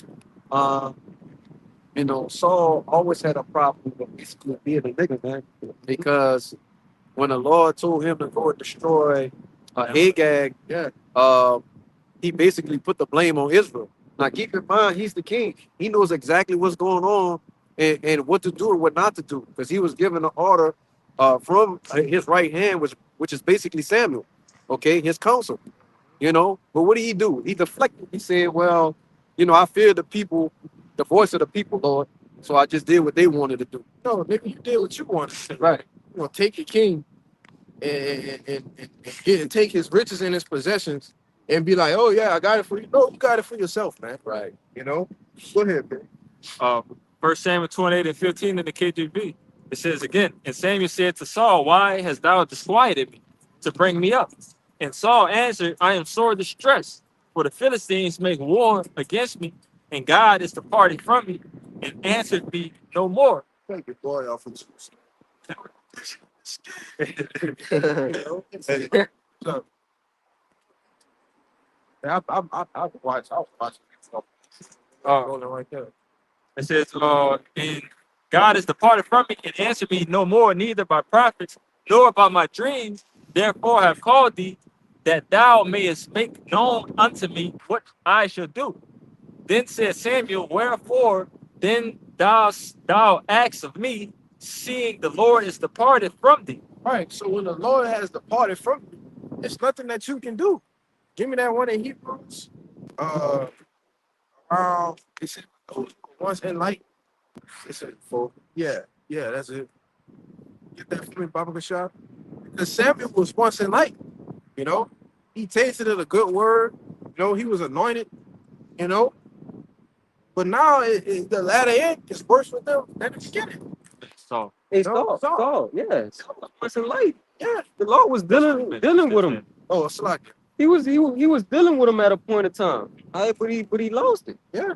you know, Saul always had a problem with basically being a nigga, man, because when the Lord told him to go and destroy Agag, Yeah. he basically put the blame on Israel. Now, keep in mind, he's the king. He knows exactly what's going on and what to do and what not to do, because he was given an order from his right hand, which is basically Samuel, okay, his counsel, you know. But what did he do? He deflected. He said, well, you know, I fear the people, the voice of the people, Lord, so I just did what they wanted to do. No, nigga, you did what you wanted. Right. You want to take your king and take his riches and his possessions and be like, oh yeah, I got it for you. No, you got it for yourself, man. Right. You know? Go ahead, man. 1 Samuel 28 and 15 in the KJV. It says again, and Samuel said to Saul, why hast thou disquieted me to bring me up? And Saul answered, I am sore distressed, for the Philistines make war against me, and God is departed from me, and answered me no more. Take your boy off of so, yeah, I watch rolling right there. It says, and God is departed from me and answered me no more, neither by prophets, nor by my dreams. Therefore I have called thee, that thou mayest make known unto me what I shall do. Then said Samuel, wherefore then thou ask of me, seeing the Lord is departed from thee. Right. So when the Lord has departed from you, it's nothing that you can do. Give me that one in Hebrews. It said once in light. It said for yeah, that's it. Get that for me, Baba Gashad. Because Samuel was once in light, you know. He tasted it a good word, you know, he was anointed, you know. But now the latter end is worse with them than the beginning. So Hey, No, Saul, yeah, Saul wasn't light. Yeah. The Lord was dealing with him. Oh, it's like He was dealing with him at a point of time. But he lost it. yeah.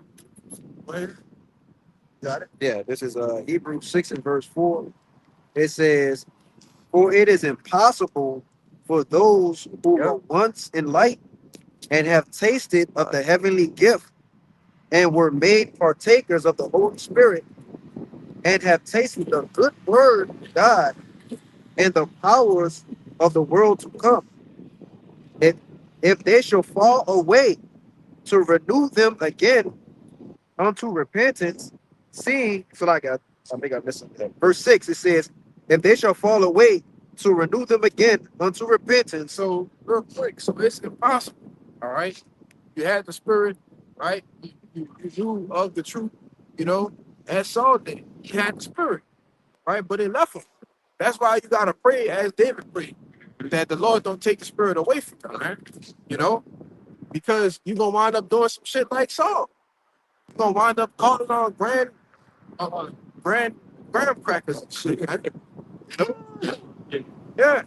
Got it. Yeah, this is Hebrews 6 and verse 4. It says, for it is impossible for those who were once in light and have tasted of the heavenly gift and were made partakers of the Holy Spirit and have tasted the good word of God and the powers of the world to come. If they shall fall away, to renew them again unto repentance, seeing, I think I missed something. Verse 6, it says, if they shall fall away, to renew them again unto repentance. So real quick, so it's impossible. All right. You had the spirit, right? You knew of the truth, you know, as Saul did. He had the spirit, right? But it left him. That's why you gotta pray as David prayed, that the Lord don't take the spirit away from you, man. You know, because you're gonna wind up doing some shit like Saul. You're gonna wind up calling on graham crackers and shit, man. You know? Yeah.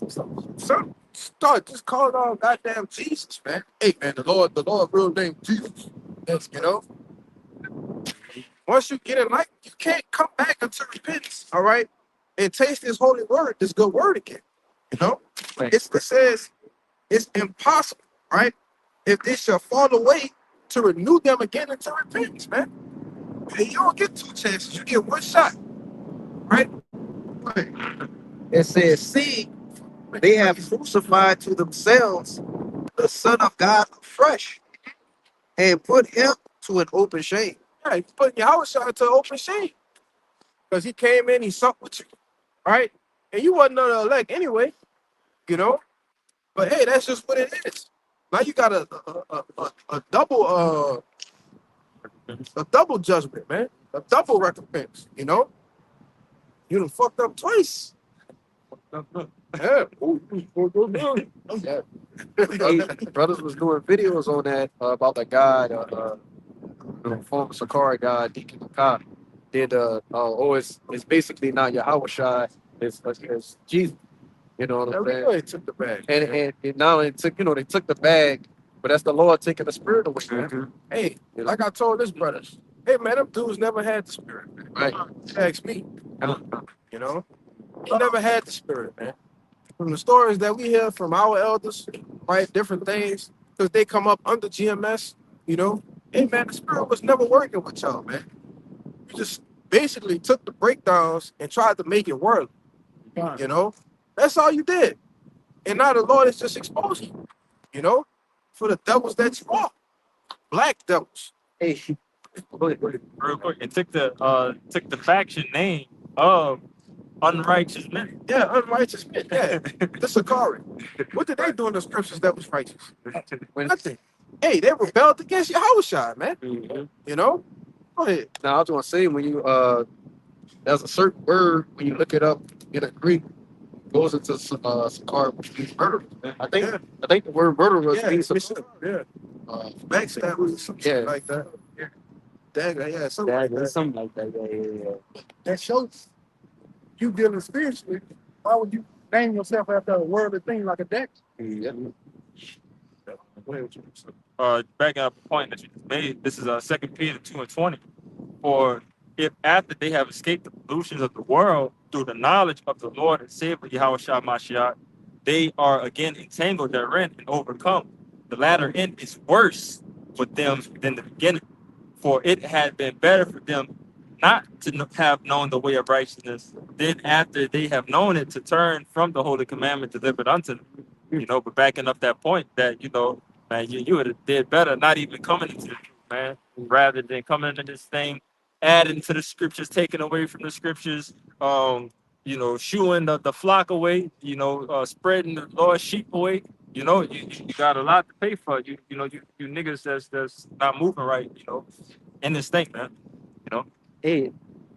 So start just calling on goddamn Jesus, man. Hey man, the Lord real name Jesus. Yes, you know. Once you get it, like you can't come back until repentance, all right, and taste this holy word, this good word again. You know, it says it's impossible, right? If they shall fall away, to renew them again into repentance, man. And you don't get two chances, you get one shot, right? It says, see, they have crucified to themselves the Son of God afresh and put him to an open shame. Yeah, you put Yahushua to open shame. Because he came in, he supped with you, right? And you wasn't the elect anyway, you know? But hey, that's just what it is. Now you got a double judgment, man. A double recompense, you know? You done fucked up twice. Yeah. Brothers was doing videos on that about the guy, former Sakari guy, Deacon Makai. Did it's basically not Yahushua, it's Jesus. You know what I'm saying? Everybody took the bag. And not only took, they took the bag, but that's the Lord taking the spirit away. Man. Hey, like I told this brothers, hey man, them dudes never had the spirit, man. Right. Ask me. You know? He never had the spirit, man. From the stories that we hear from our elders, right, different things, because they come up under GMS, you know, hey man, the spirit was never working with y'all, man. You just basically took the breakdowns and tried to make it work. You know, that's all you did. And now the Lord is just exposing you, you know, for the devils that you are, black devils. Hey, go ahead, go ahead. Real quick, it took the faction name of unrighteous men. Yeah, unrighteous men. Yeah, the Sakari. What did they do in the scriptures that was righteous? Nothing. Hey, they rebelled against Yahushua, man. Mhm. You know? Go ahead. Now I was gonna say when you there's a certain word when you look it up in a Greek goes into Sakar, which means murder. I think Yeah. the word murderer Yeah, means it's Sakar. yeah. Uh, Backstabbers, some shit Yeah. like that. Yeah. Dagger, yeah, something Yeah, like there's that. something like that. Yeah. That shows you dealing spiritually. Why would you name yourself after a worldly thing like a deck? yeah. Go ahead with you. Backing up a point that you just made, this is 2 Peter 2:20. For if after they have escaped the pollutions of the world through the knowledge of the Lord and Savior Yahushua Mashiach, they are again entangled therein and overcome. The latter end is worse for them than the beginning. For it had been better for them not to have known the way of righteousness than after they have known it to turn from the holy commandment delivered unto them. You know, but backing up that point that, you know, man, you would have did better not even coming into the truth, man, rather than coming into this thing, adding to the scriptures, taking away from the scriptures, you know, shooing the flock away, you know, spreading the Lord's sheep away. You know, you got a lot to pay for. You know, you niggas that's not moving right, you know, in this thing, man. You know. Hey,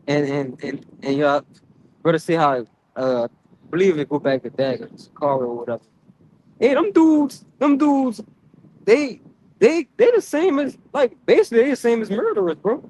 and y'all, brother, see how I believe it go back to Dagger, Sakara or whatever. Hey, them dudes, they the same as like basically they the same as murderers, bro.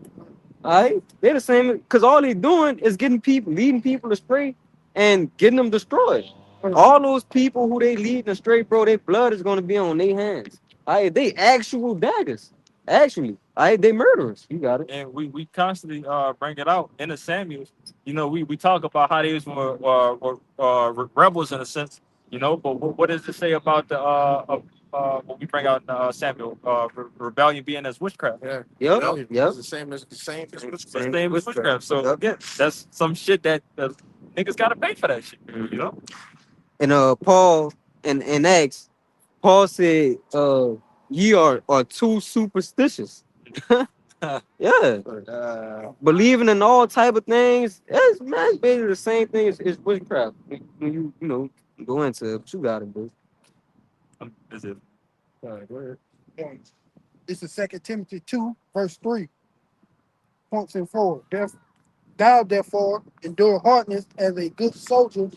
Alright, they the same because all they doing is leading people astray and getting them destroyed. All those people who they leading astray, bro, their blood is gonna be on their hands. Alright, they actual daggers. Actually, alright, they murderers. You got it. And we constantly bring it out in the Samuels. You know, we talk about how they were rebels in a sense. You know, but what does it say about the what we bring out in Samuel rebellion being as witchcraft? Yeah. Yep, Rebellion yep. is the same as It's witchcraft. the same as witchcraft. So Yep. again, that's some shit that niggas gotta pay for that shit. You know. And Paul and Acts, Paul said, ye are too superstitious. Yeah. Believing in all type of things, that's man, basically the same thing as witchcraft. When you know go into it, but you got it, bro. Is it? All right, go ahead. This is 2 Timothy 2, verse 3. Points and forward. Thou therefore endure hardness as a good soldier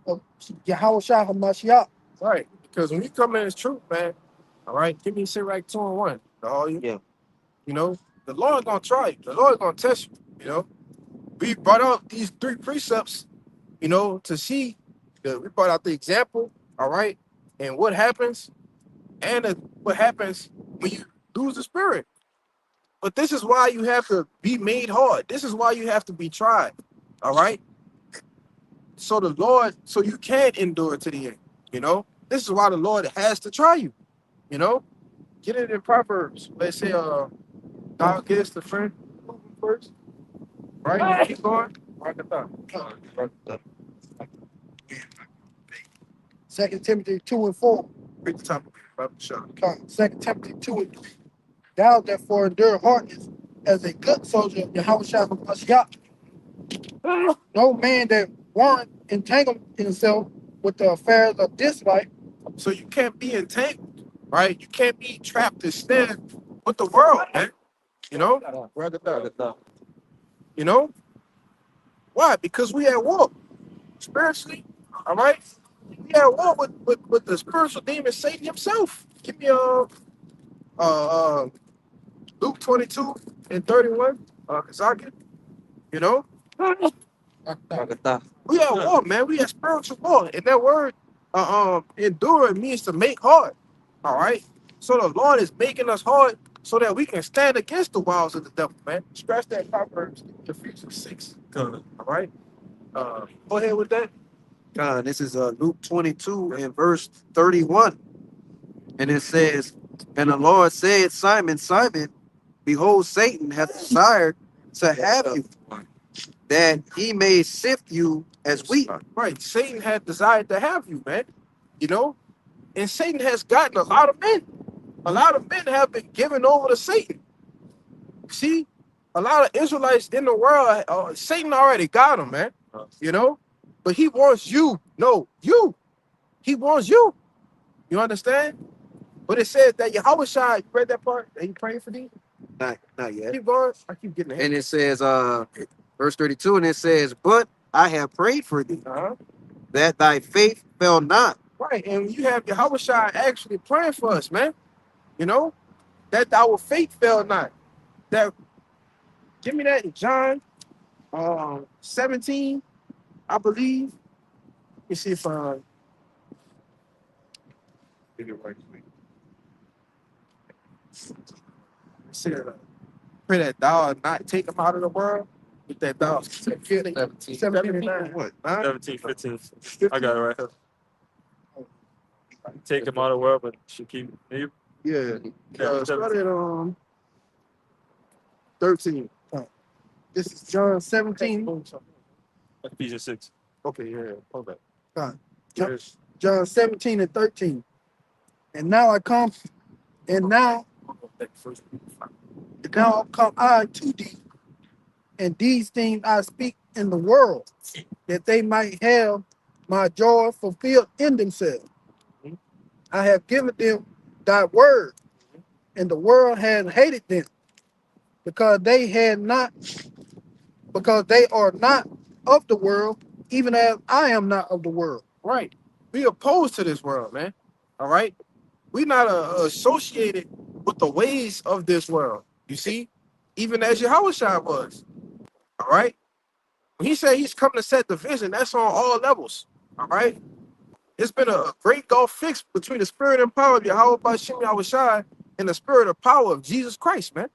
of Yahushua HaMashiach. Right. Because when you come in as truth, man, all right, give me Sirach 2:1. All you. Yeah. You know, the Lord gonna try you. The Lord gonna test you. You know, we brought out these 3 precepts, you know, to see we brought out the example, all right, and what happens, and what happens when you lose the spirit. But this is why you have to be made hard. This is why you have to be tried. All right. So the Lord, so you can endure to the end. You know, this is why the Lord has to try you. You know, get it in Proverbs. Let's say, thou givest the friend first. Right? Keep going. Rock it down. 2 Timothy 2 and 4. Read the top of it. Bible shot. 2 Timothy 2 and 3. Thou therefore endure hardness as a good soldier of Yahushua HaMashiach. No man that warrant entangle himself with the affairs of this life. So you can't be entangled, right? You can't be trapped and stand with the world, man. You know? Rock it down. You know? Why? Because we at war spiritually. All right? We at war with the spiritual demon Satan himself. Give me Luke 22 and 31. Kazaki. You know? We at war, man. We at spiritual war. And that word endure means to make hard. All right. So the Lord is making us hard so that we can stand against the wiles of the devil, man. Scratch that Proverbs Ephesians 6. All right. Go ahead with that. God, this is Luke 22 and verse 31. And it says, and the Lord said, Simon, Simon, Behold, Satan hath desired to have you, that he may sift you as wheat. Right. Satan had desired to have you, man. You know? And Satan has gotten a lot of men. A lot of men have been given over to Satan. See? A lot of Israelites in the world, Satan already got them, man. You know? But he wants you. No, you. He wants you. You understand? But it says that Yahweh Shai, you read that part? That he praying for thee? Not yet. Keep going. I keep getting ahead. And it says, verse 32, and it says, but I have prayed for thee, Uh-huh. that thy faith fail not. Right. And you have Yahweh Shai actually praying for us, man. You know? That our faith fail not. That give me that in John 17, I believe. Let me see if get it right quick. It said, pray that thou art not take them out of the world, but that thou 17 and 9. What? 9? 17, 15. I got it right here. Take him out of the world, but she keep you. Yeah. Yeah, Start at 13. This is John 17. Ephesians 6. Okay, yeah. Hold back. John, John 17 and 13. And now come I to thee, and these things I speak in the world, that they might have my joy fulfilled in themselves. I have given them thy word, and the world had hated them, because they are not of the world, even as I am not of the world. Right. We opposed to this world, man. All right. We're not associated with the ways of this world. You see, even as Yahushua was. All right. When he said he's come to set the vision, that's on all levels. All right. It's been a great gulf fixed between the spirit and power of Yahweh Bashim Yahushua and the spirit of power of Jesus Christ, man.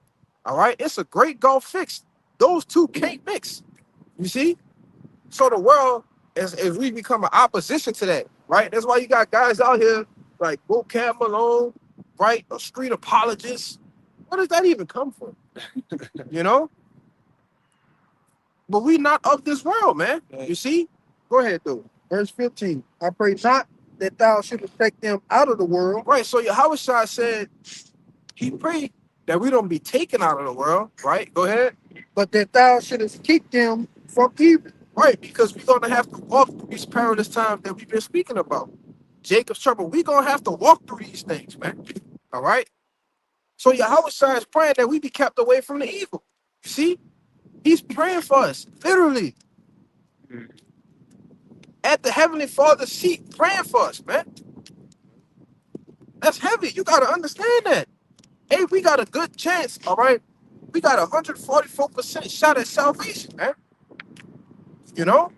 All right. It's a great gulf fixed. Those two can't mix. You see? So the world, as we become an opposition to that, right? That's why you got guys out here like Vocab Malone, right? A street apologist. Where does that even come from? You know? But we not of this world, man. You see? Go ahead, though. Verse 15. I pray not that thou shouldest take them out of the world, Right. So Yahweh Shai said he prayed that we don't be taken out of the world, right? Go ahead. but that thou shouldest keep them from evil. Right, because we're gonna have to walk through these perilous times that we've been speaking about. Jacob's trouble. We're gonna have to walk through these things, man. All right. So Yahweh Shai is praying that we be kept away from the evil. You see, he's praying for us, literally. At the Heavenly Father's seat, praying for us, man. That's heavy. You gotta understand that. Hey, we got a good chance, all right? We got 144% shot at salvation, man. You know?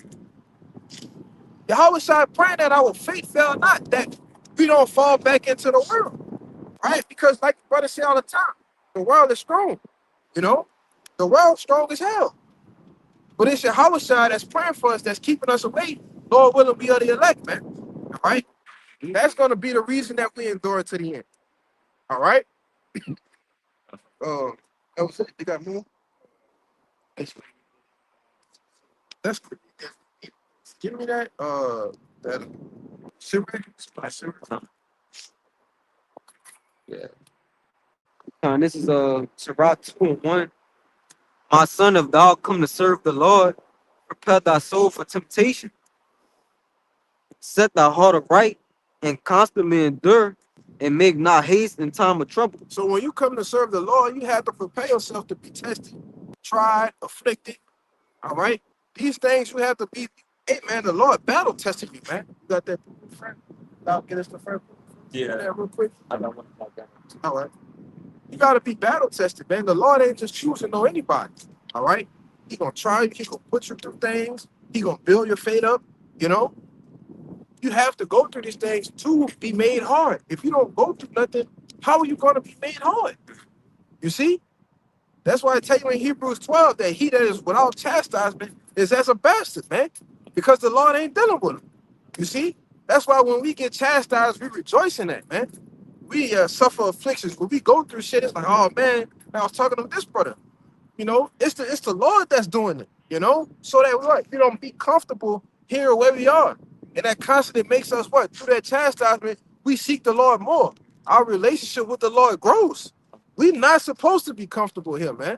Yahweh Shai praying that our faith fail not, that we don't fall back into the world, right? Because like brothers say all the time, the world is strong, you know? The world's strong as hell. But it's Yahweh Shai that's praying for us, that's keeping us away. Lord willing, we are the elect, man. All right? That's going to be the reason that we endure to the end. All right? That was it. You got more? That's good. Give me that. That super. And this is Sirach 2:1. My son, if thou come to serve the Lord, prepare thy soul for temptation. Set thy heart aright and constantly endure, and make not haste in time of trouble. So when you come to serve the Lord, you have to prepare yourself to be tested, tried, afflicted. All right? These things you have to be. Hey, man, the Lord battle tested you, man. You got that friend? I'll get us the friend. Yeah. Real quick. I don't want to like that. All right. You got to be battle tested, man. The Lord ain't just choosing no anybody. All right? He going to try you. He going to put you through things. He going to build your faith up, you know? You have to go through these things to be made hard. If you don't go through nothing, how are you going to be made hard? You see? That's why I tell you in Hebrews 12 that he that is without chastisement is as a bastard, man. Because the Lord ain't dealing with him. You see? That's why when we get chastised, we rejoice in that, man. We suffer afflictions. When we go through shit, it's like, oh, man, I was talking to this brother. You know, it's the Lord that's doing it. You know, so that what we don't be comfortable here where we are, and that constantly makes us what through that chastisement we seek the Lord more. Our relationship with the Lord grows. We're not supposed to be comfortable here, man.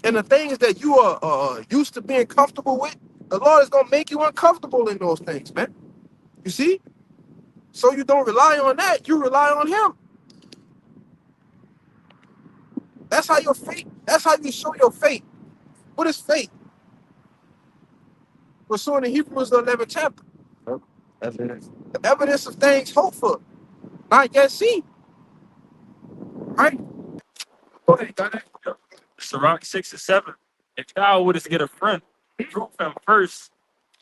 And the things that you are used to being comfortable with, the Lord is gonna make you uncomfortable in those things, man. You see? So you don't rely on that, you rely on him. That's how your faith, that's how you show your faith. What is faith? We're showing in Hebrews the 11th chapter. Evidence. The evidence of things hoped for, not yet seen. Right? Go ahead, got that? Sirach 6 and 7. If thou wouldest get a friend, prove him first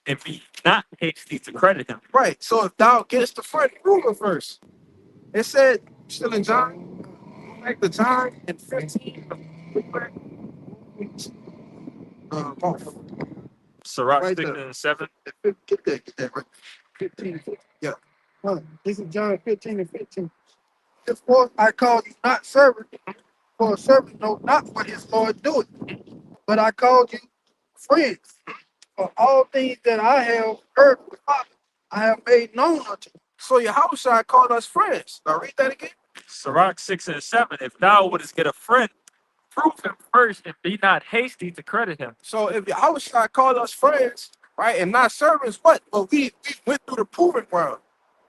and be not hasty to credit him. Right. So if thou gettest the friend, prove it first. It said, still in John, back to John and 15. Both. Sirach Right 6 there. and 7. Get that right. 15. Yeah. This is John 15 and 15. Therefore I call you not servant, for a servant know not what his Lord doeth, but I called you friends. For all things that I have heard from the Father, I have made known unto you. So Yahushua called us friends. Now read that again. Sirach 6 and 7. If thou wouldest get a friend, prove him first and be not hasty to credit him. So if Yahushua called us friends, right, and not servants, what? But we went through the proving ground.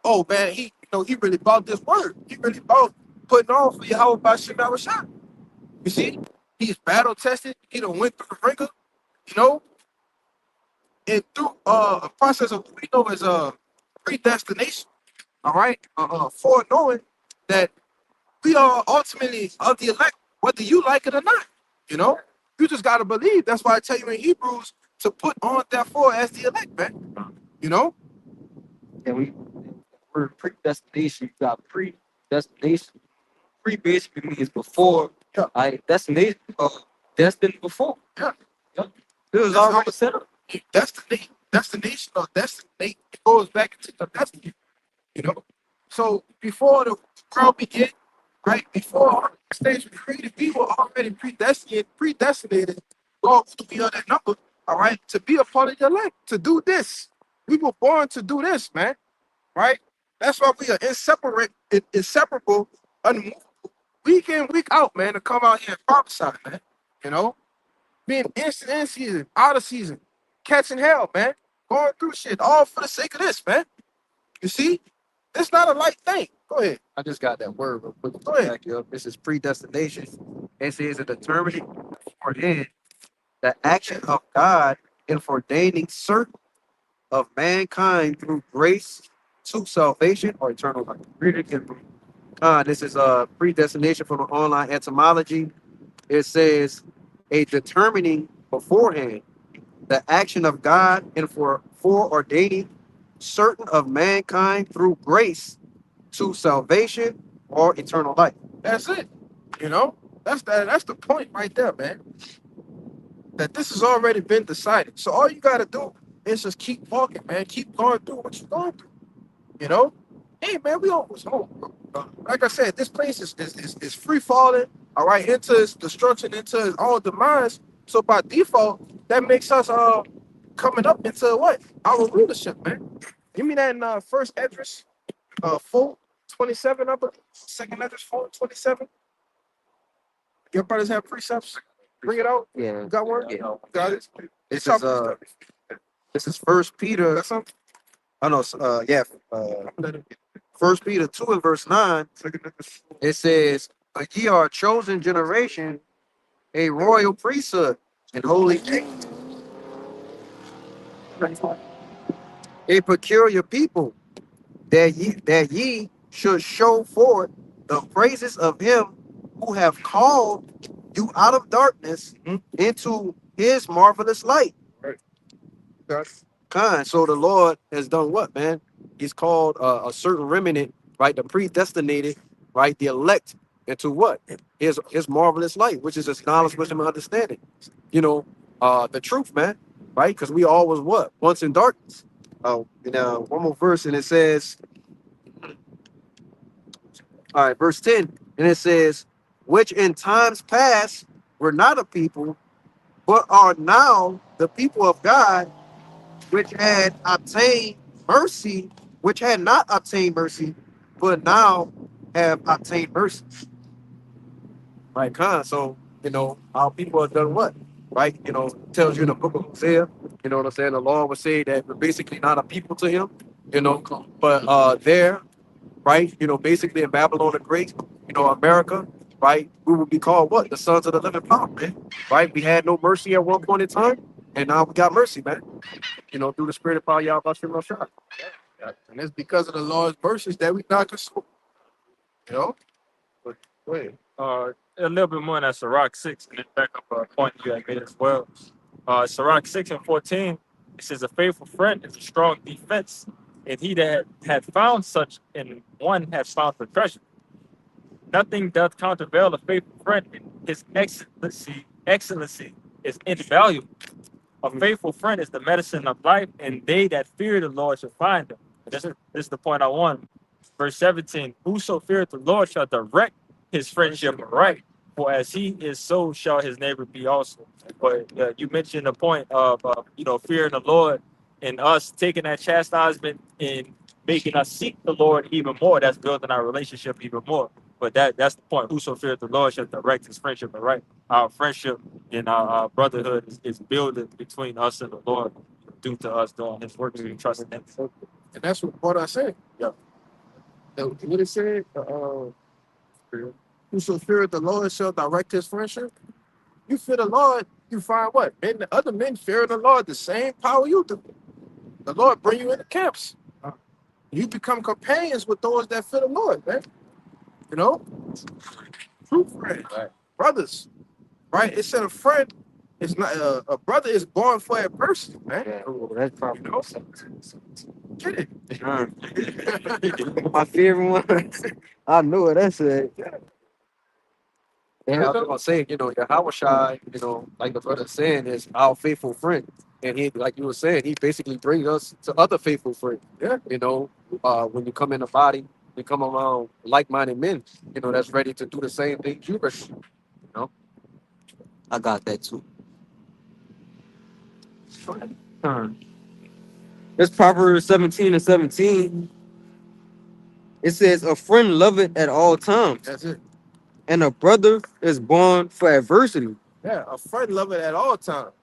Oh man, he really bought this word. He really bought putting on for Yahweh Bashim Yahushua. You see, he's battle tested. He done went through the ringer, you know, and through a process of what we know as predestination. All right, foreknowing that we are ultimately of the elect, whether you like it or not. You know, you just gotta believe. That's why I tell you in Hebrews to put on therefore as the elect, man. You know, And we're predestination. You got predestination. Pre basically means before. Yeah. Destination. Destined before. Yeah. Yep. It was That's already right. set up. Destination or destiny goes back into the destiny. You know, so before the world began, right before the stage was created, we were already predestinated. God to be on that number, all right, to be a part of the elect, to do this. We were born to do this, man. Right? That's why we are inseparable, unmovable, week in, week out, man, to come out here and prophesy, man. You know, being in season, out of season, catching hell, man, going through shit, all for the sake of this, man. You see, it's not a light thing. Go ahead. I just got that word real quick. Go ahead. Back you up. This is predestination. It says a determining beforehand the action of God in ordaining certain of mankind through grace to salvation or eternal life. Read it again. This is predestination from the online etymology. It says a determining beforehand the action of God in foreordaining certain of mankind through grace to salvation or eternal life. That's it. You know, that's the point right there, man. That this has already been decided. So all you gotta do is just keep walking, man. Keep going through what you're going through. You know? Hey man, we almost home, bro. Like I said, this place is free falling, all right, into its destruction, into its own demise. So by default, that makes us coming up into what? Our rulership, man. Give me that in first Esdras 4:27, I believe. Second Esdras 4:27. Your brothers have precepts. Bring it out. Yeah. You got one? Yeah. Got it. This is this is First Peter. Got something? I know. First Peter 2 and verse 9. It says, "But ye are a chosen generation, a royal priesthood, and holy nation, a peculiar people, that ye should show forth the praises of him who have called you out of darkness into his marvelous light." That's So the Lord has done what, man? He's called a certain remnant, right? The predestinated, right? The elect into what? His marvelous light, which is his knowledge, wisdom, and understanding. You know, the truth, man, right? Because we all was what? Once in darkness. One more verse, and it says, all right, verse 10, and it says, which in times past were not a people, but are now the people of God, which had obtained mercy, which had not obtained mercy, but now have obtained mercy. Right, so our people have done what? Right, tells you in the book of Hosea, you know what I'm saying? The Lord would say that we're basically not a people to him, but there, right, basically in Babylon the Great, America, right, we would be called what? The sons of the living power, man. Right? We had no mercy at one point in time, and now we got mercy, man. Through the spirit of power, y'all about to shot. And it's because of the Lord's mercies that we not consumed. You know? But go ahead. A little bit more than Sirach 6, and then back up a point you had made as well. Sirach 6 and 14, it says, a faithful friend is a strong defense, and he that had found such in one has found the treasure. Nothing doth countervail a faithful friend, and his excellency is invaluable. A faithful friend is the medicine of life, and they that fear the Lord shall find him. This is the point I want. Verse 17, whoso feareth the Lord shall direct his friendship aright, for as he is, so shall his neighbor be also. But you mentioned the point of fearing the Lord and us taking that chastisement and making us seek the Lord even more. That's building our relationship even more. But that's the point. Whoso feareth the Lord shall direct his friendship aright. Our friendship and our brotherhood is building between us and the Lord due to us doing his work and trusting him. And that's what I said. Yeah. What it said? Whoso feareth the Lord shall direct his friendship. You fear the Lord, you find what? Men, the other men fear the Lord, the same power you do. The Lord bring you into camps. You become companions with those that fear the Lord, man. True friends, Right. brothers, right? It said a friend is not a brother is born for adversity, man. Yeah, that's probably Get it? my favorite one. I know what that said. Yeah, I was gonna say, Yahweh Shai, like the brother saying, is our faithful friend. And he, like you were saying, he basically brings us to other faithful friends. Yeah. When you come in the body, you come around like-minded men, that's ready to do the same thing you were. I got that too. It's Proverbs 17 and 17. It says, a friend loveth at all times, That's it. and a brother is born for adversity. Yeah, a friend love it at all times.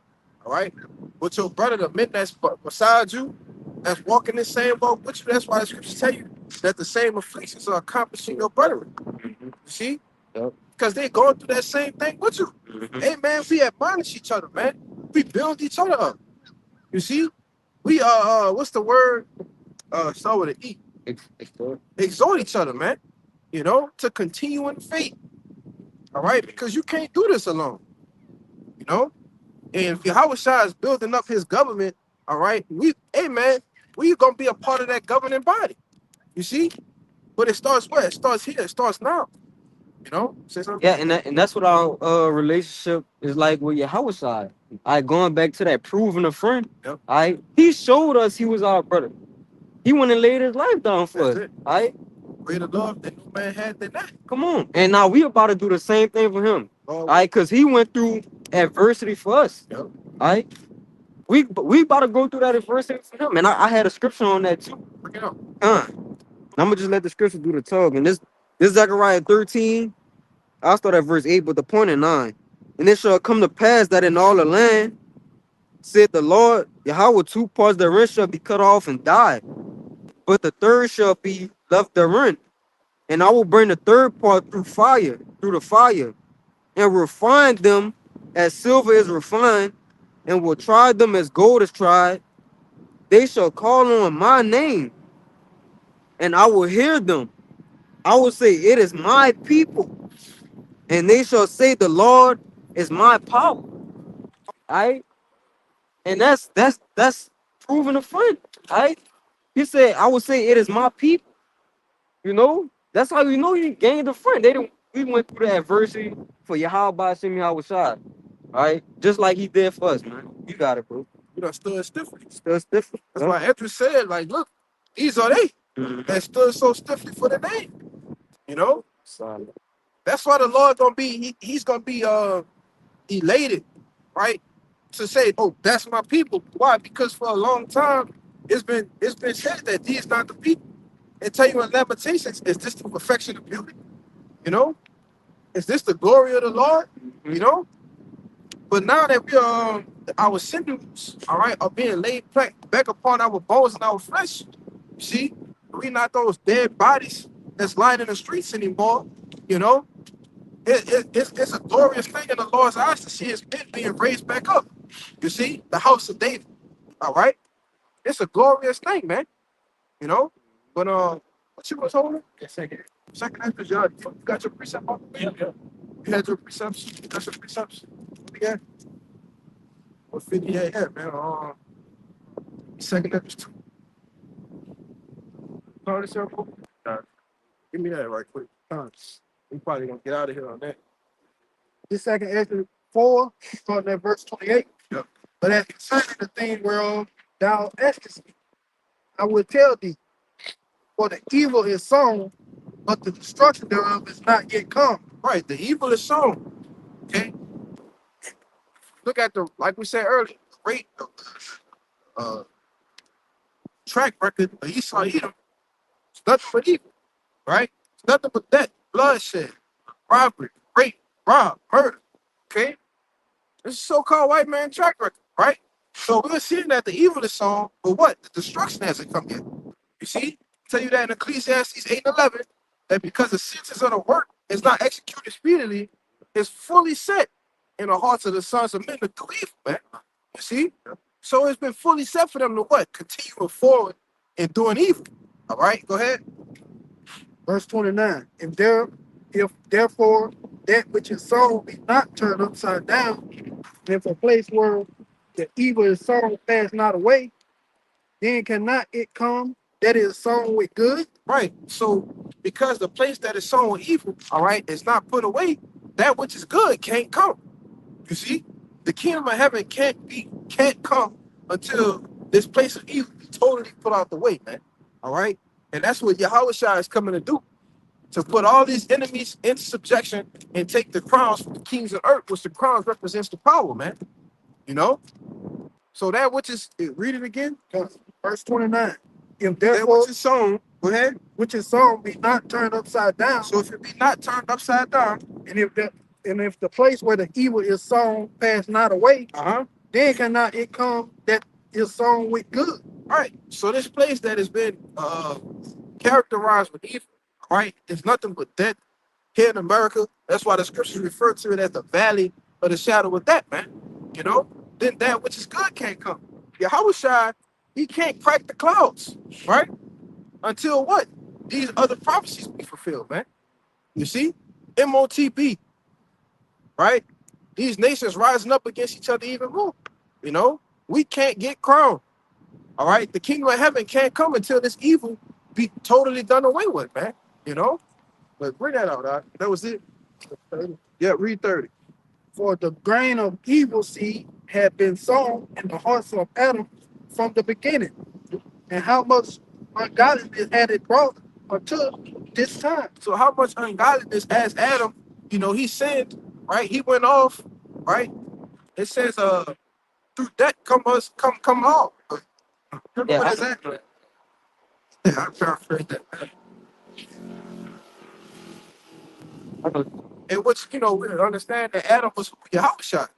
All right. But your brother, the men that's beside you, that's walking the same boat with you, that's why the scriptures tell you that the same afflictions are accomplishing your brethren. You see? Yep. Because they going through that same thing with you. Hey man, we admonish each other, man. We build each other up. You see? We what's the word? Start with an E. Exhort each other, man. To continue in faith. All right, because you can't do this alone. And if Yahweh Shai is building up his government, all right, we gonna be a part of that governing body. You see? But it starts where? It starts here. It starts now. Say something. Yeah, and that's what our relationship is like with Yahweh side. Going back to that proving a friend. Yep. He showed us he was our brother. He went and laid his life down for That's us. it. Greater love that no man had than that. Come on. And now we about to do the same thing for him. Because he went through adversity for us. Yep. We about to go through that adversity for him. And I had a scripture on that too. Bring it up. I'm gonna just let the scripture do the talk. And this Zechariah 13, I'll start at verse 8, but the point in 9. And it shall come to pass that in all the land, said the Lord, Yahweh, 2 parts therein shall be cut off and die, but the third shall be left therein. And I will bring the third part through the fire, and refine them as silver is refined, and will try them as gold is tried. They shall call on my name, and I will hear them. I will say, it is my people. And they shall say, the Lord is my power. And that's proving a friend. He said, I will say, it is my people. That's how you know you gained a friend. We went through the adversity for Yahweh Shem Yahweh Shai. Just like he did for us, man. You got it, bro. Stood stiffly. Still stiff. That's why Ezra said, like, look, these are they that stood so stiffly for the name. Solid. That's why the Lord gonna be, he's gonna be elated, right? To say, oh, that's my people. Why? Because for a long time, it's been said that these not the people. And tell you in Lamentations, is this the perfection of beauty? You know? Is this the glory of the Lord? You know? But now that we are our sinews, all right, are being laid back upon our bones and our flesh. You see, we not those dead bodies that's lying in the streets anymore. You know, it's a glorious thing in the Lord's eyes to see his men being raised back up. You see, the house of David. All right, it's a glorious thing, man. You know, but what you was holding? Second Ezra, you got your precept on? Yeah, yeah. You had your precepts. You got your precepts. What you got? What 58 had, man? Second Ezra 2. Call this up. Give me that right quick. We probably gonna get out of here on that. This second Ezra 4, starting at verse 28. Yep. But as concerning the thing whereof thou askest me, I will tell thee, for the evil is sown, but the destruction thereof is not yet come. Right, the evil is sown. Okay. Look at the, like we said earlier, great track record of Esau Edom. It's nothing but evil, right? It's nothing but death, bloodshed, robbery, rape, rob, murder. Okay. This is so-called white man track record, right? So we're seeing that the evil is sown, but what? The destruction hasn't come yet. You see? Tell you that in Ecclesiastes 8 and 11, that because the sentence of the work is not executed speedily, it's fully set in the hearts of the sons of men to do evil, man. You see? So it's been fully set for them to what? Continue forward and doing evil. All right, go ahead. Verse 29. If therefore that which is sown be not turned upside down, and if a place where the evil is sown pass not away, then cannot it come that is sown with good? Right. So because the place that is sown with evil, all right, is not put away, that which is good can't come. You see? The kingdom of heaven can't come until this place of evil is totally put out the way, man. All right? And that's what Yahushua is coming to do. To put all these enemies into subjection and take the crowns from the kings of earth, which the crowns represents the power, man. You know? So that which is, read it again. Verse 29. If That therefore which is sown, go ahead. which is sown be not turned upside down, So if it be not turned upside down, and if the place where the evil is sown pass not away, then cannot it come that is sown with good? right. So this place that has been characterized with evil, right, is nothing but death here in America. That's why the scriptures refer to it as the valley of the shadow of death, man. You know, then that which is good can't come. Yahushua, he can't crack the clouds, right? Until what? These other prophecies be fulfilled, man. You see? MOTB, right? These nations rising up against each other even more. You know, we can't get crowned. All right, the kingdom of heaven can't come until this evil be totally done away with, man. You know, but bring that out, Doc. That was it. Yeah, read 30. For the grain of evil seed had been sown in the hearts of Adam from the beginning, and how much ungodliness had it brought until this time. So how much ungodliness as Adam, you know, he sinned, right? He went off, right? It says, through that come all. Yeah, What is that? Yeah, I'm paraphrasing that. In which, you know, we understand that Adam was Yahushua,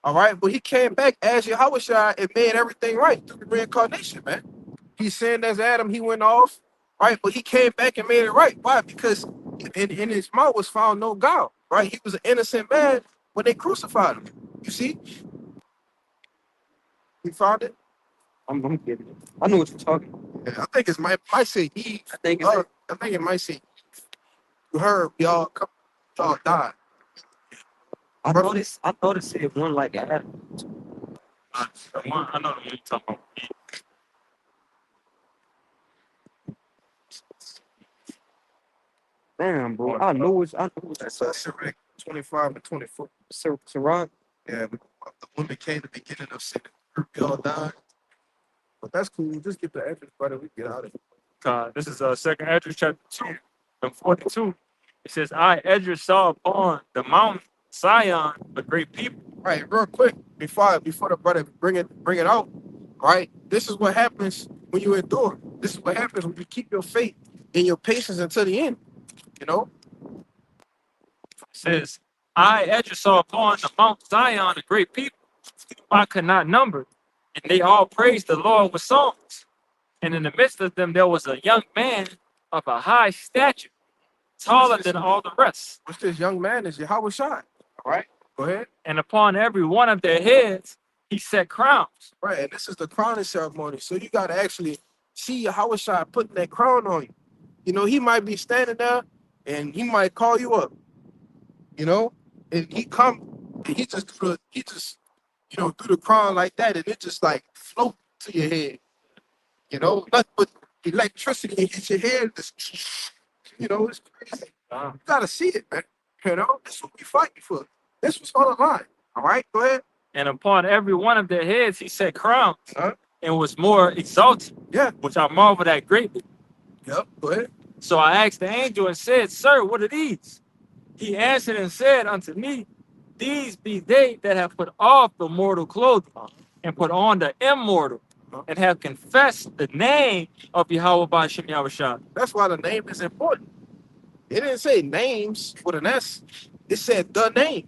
all right? But he came back as Yahushua and made everything right through the reincarnation, man. He sinned as Adam, he went off, right? But he came back and made it right. Why? Because in his mouth was found no God, right? He was an innocent man when they crucified him. You see? He found it? I'm getting it. I know what you're talking about. Yeah, I think it might say Eve. I think it's I think it might say you heard y'all died. I thought it said one like Adam. I know the one you're talking about. Damn, bro. I know it's That's Sirach 25 and 24. Sirach. Yeah, the woman came the beginning of sin. We all died. But that's cool. Just get the address, brother. We get out of here. This is second Ezra chapter 2 and 42. It says, I, Edris, saw upon the mountain Zion a great people. Right, real quick, before the brother bring it out, right? This is what happens when you endure. This is what happens when you keep your faith and your patience until the end. You know? It says, I, Edris, saw upon the Mount Zion a great people, I could not number, and they all praised the Lord with songs. And in the midst of them there was a young man of a high stature, taller than all the rest. What's this young man is Yahweh Shai. All right, go ahead. And upon every one of their heads he set crowns. Right, and this is the crowning ceremony. So you gotta actually see Yahweh Shai putting that crown on you. You know, he might be standing there and he might call you up. You know, and he come and he just do the crown like that, and it just like float to your head. You know, nothing but electricity hits your head. You know, it's crazy. You gotta see it, man. You know, that's what we fighting for. This was on the line. All right, go ahead. And upon every one of their heads he set crowns, Huh? and was more exalted, Yeah. which I marveled at greatly. Yep, go ahead. So I asked the angel and said, Sir, what are these? He answered and said unto me, These be they that have put off the mortal clothing and put on the immortal, and have confessed the name of Yahweh Ba'ashem Yahushua. That's why the name is important. It didn't say names with an S. It said the name.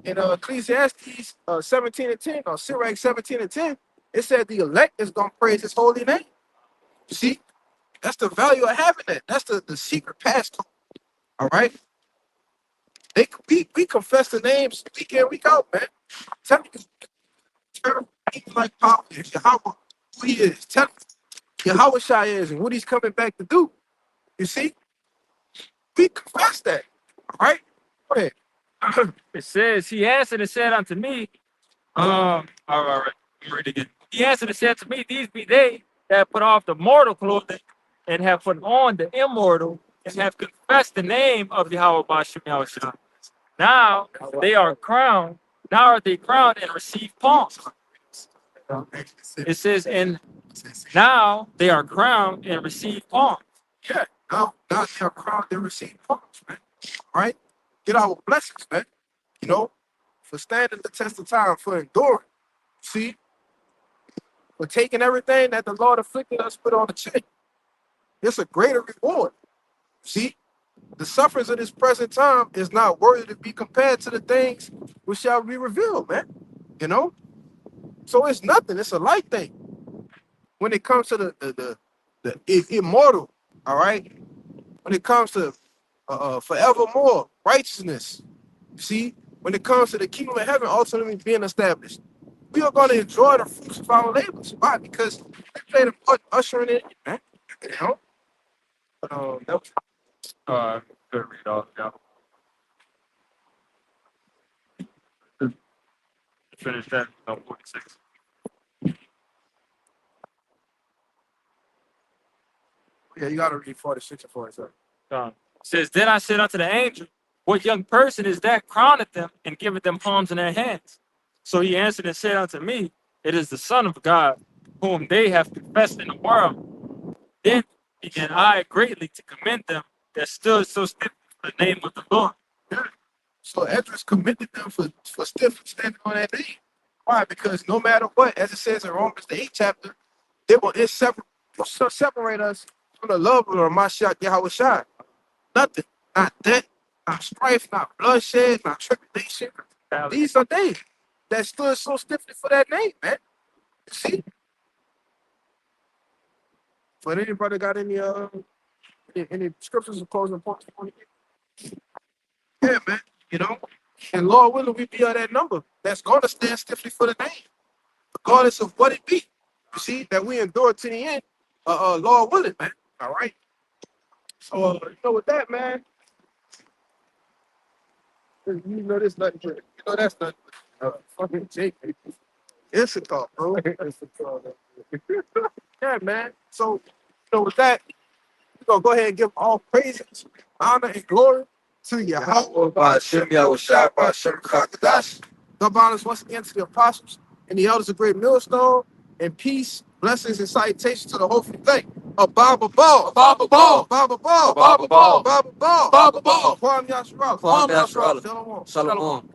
In Ecclesiastes 17:10, or Sirach 17:10, it said the elect is going to praise his holy name. You see? That's the value of having that. That's the secret passcode. All right? We confess the names week in, week out, man. Tell me, like power is Yahweh, who he is. Tell me Yahweh Shai is and what he's coming back to do. You see? We confess that. All right? Go ahead. It says, He answered and said unto me, all right, let me read it again. He answered and said to me, These be they that have put off the mortal clothing and have put on the immortal, and have confessed the name of Yahweh Ba'ashem Yahushua. Now they are crowned. Now are they crowned and receive palms. It says, and now they are crowned and receive palms. Yeah, now they are crowned and receive palms, man. All right? Get our blessings, man. You know, for standing the test of time, for enduring. See? For taking everything that the Lord afflicted us put on the chain. It's a greater reward. See? The sufferings of this present time is not worthy to be compared to the things which shall be revealed, man. You know? So it's nothing. It's a light thing. When it comes to the immortal, all right? When it comes to forevermore righteousness, see? When it comes to the kingdom of heaven ultimately being established, we are going to enjoy the fruits of our labors. Why? Because we played a part ushering it, man. You know? That was Good read off, yeah. Finish that, 46. Yeah, you got to read 46 and 47. It says, Then I said unto the angel, What young person is that crowneth them and giveth them palms in their hands? So he answered and said unto me, It is the Son of God, whom they have confessed in the world. Then began I greatly to commend them that stood so stiff for the name of the Lord. Yeah. So Esdras commended them for still standing on that name. Why? Because no matter what, as it says in Romans the 8th chapter, it will separate us from the love of Mashiach Yahweh Shai. Nothing. Not death, not strife, not bloodshed, not tribulation. These are they that stood so stiffly for that name, man. You see? But anybody got any scriptures or closing points? Yeah, man. You know? And Lord willing, we be of that number that's going to stand stiffly for the name, regardless of what it be. You see, that we endure to the end, Lord willing, man. All right? So, with that, man, you know this nothing, you know that's nothing. Fucking Jake, it's a call, bro. Yeah, man. So, with that, we're going to go ahead and give all praises, honor, and glory to Yahweh Ba'ashem Yahushua Ba'ashem Chakadash. God honors once again to the apostles and the elders of Great Millstone, and peace, Blessings and salutations to the hopeful thing. A Baba Ball. Baba Ball. Baba Ball. Baba Ball. Baba Ball. Baba Ball. Kwame Yasharala. Kwame Yasharala. Shalom. Shalom.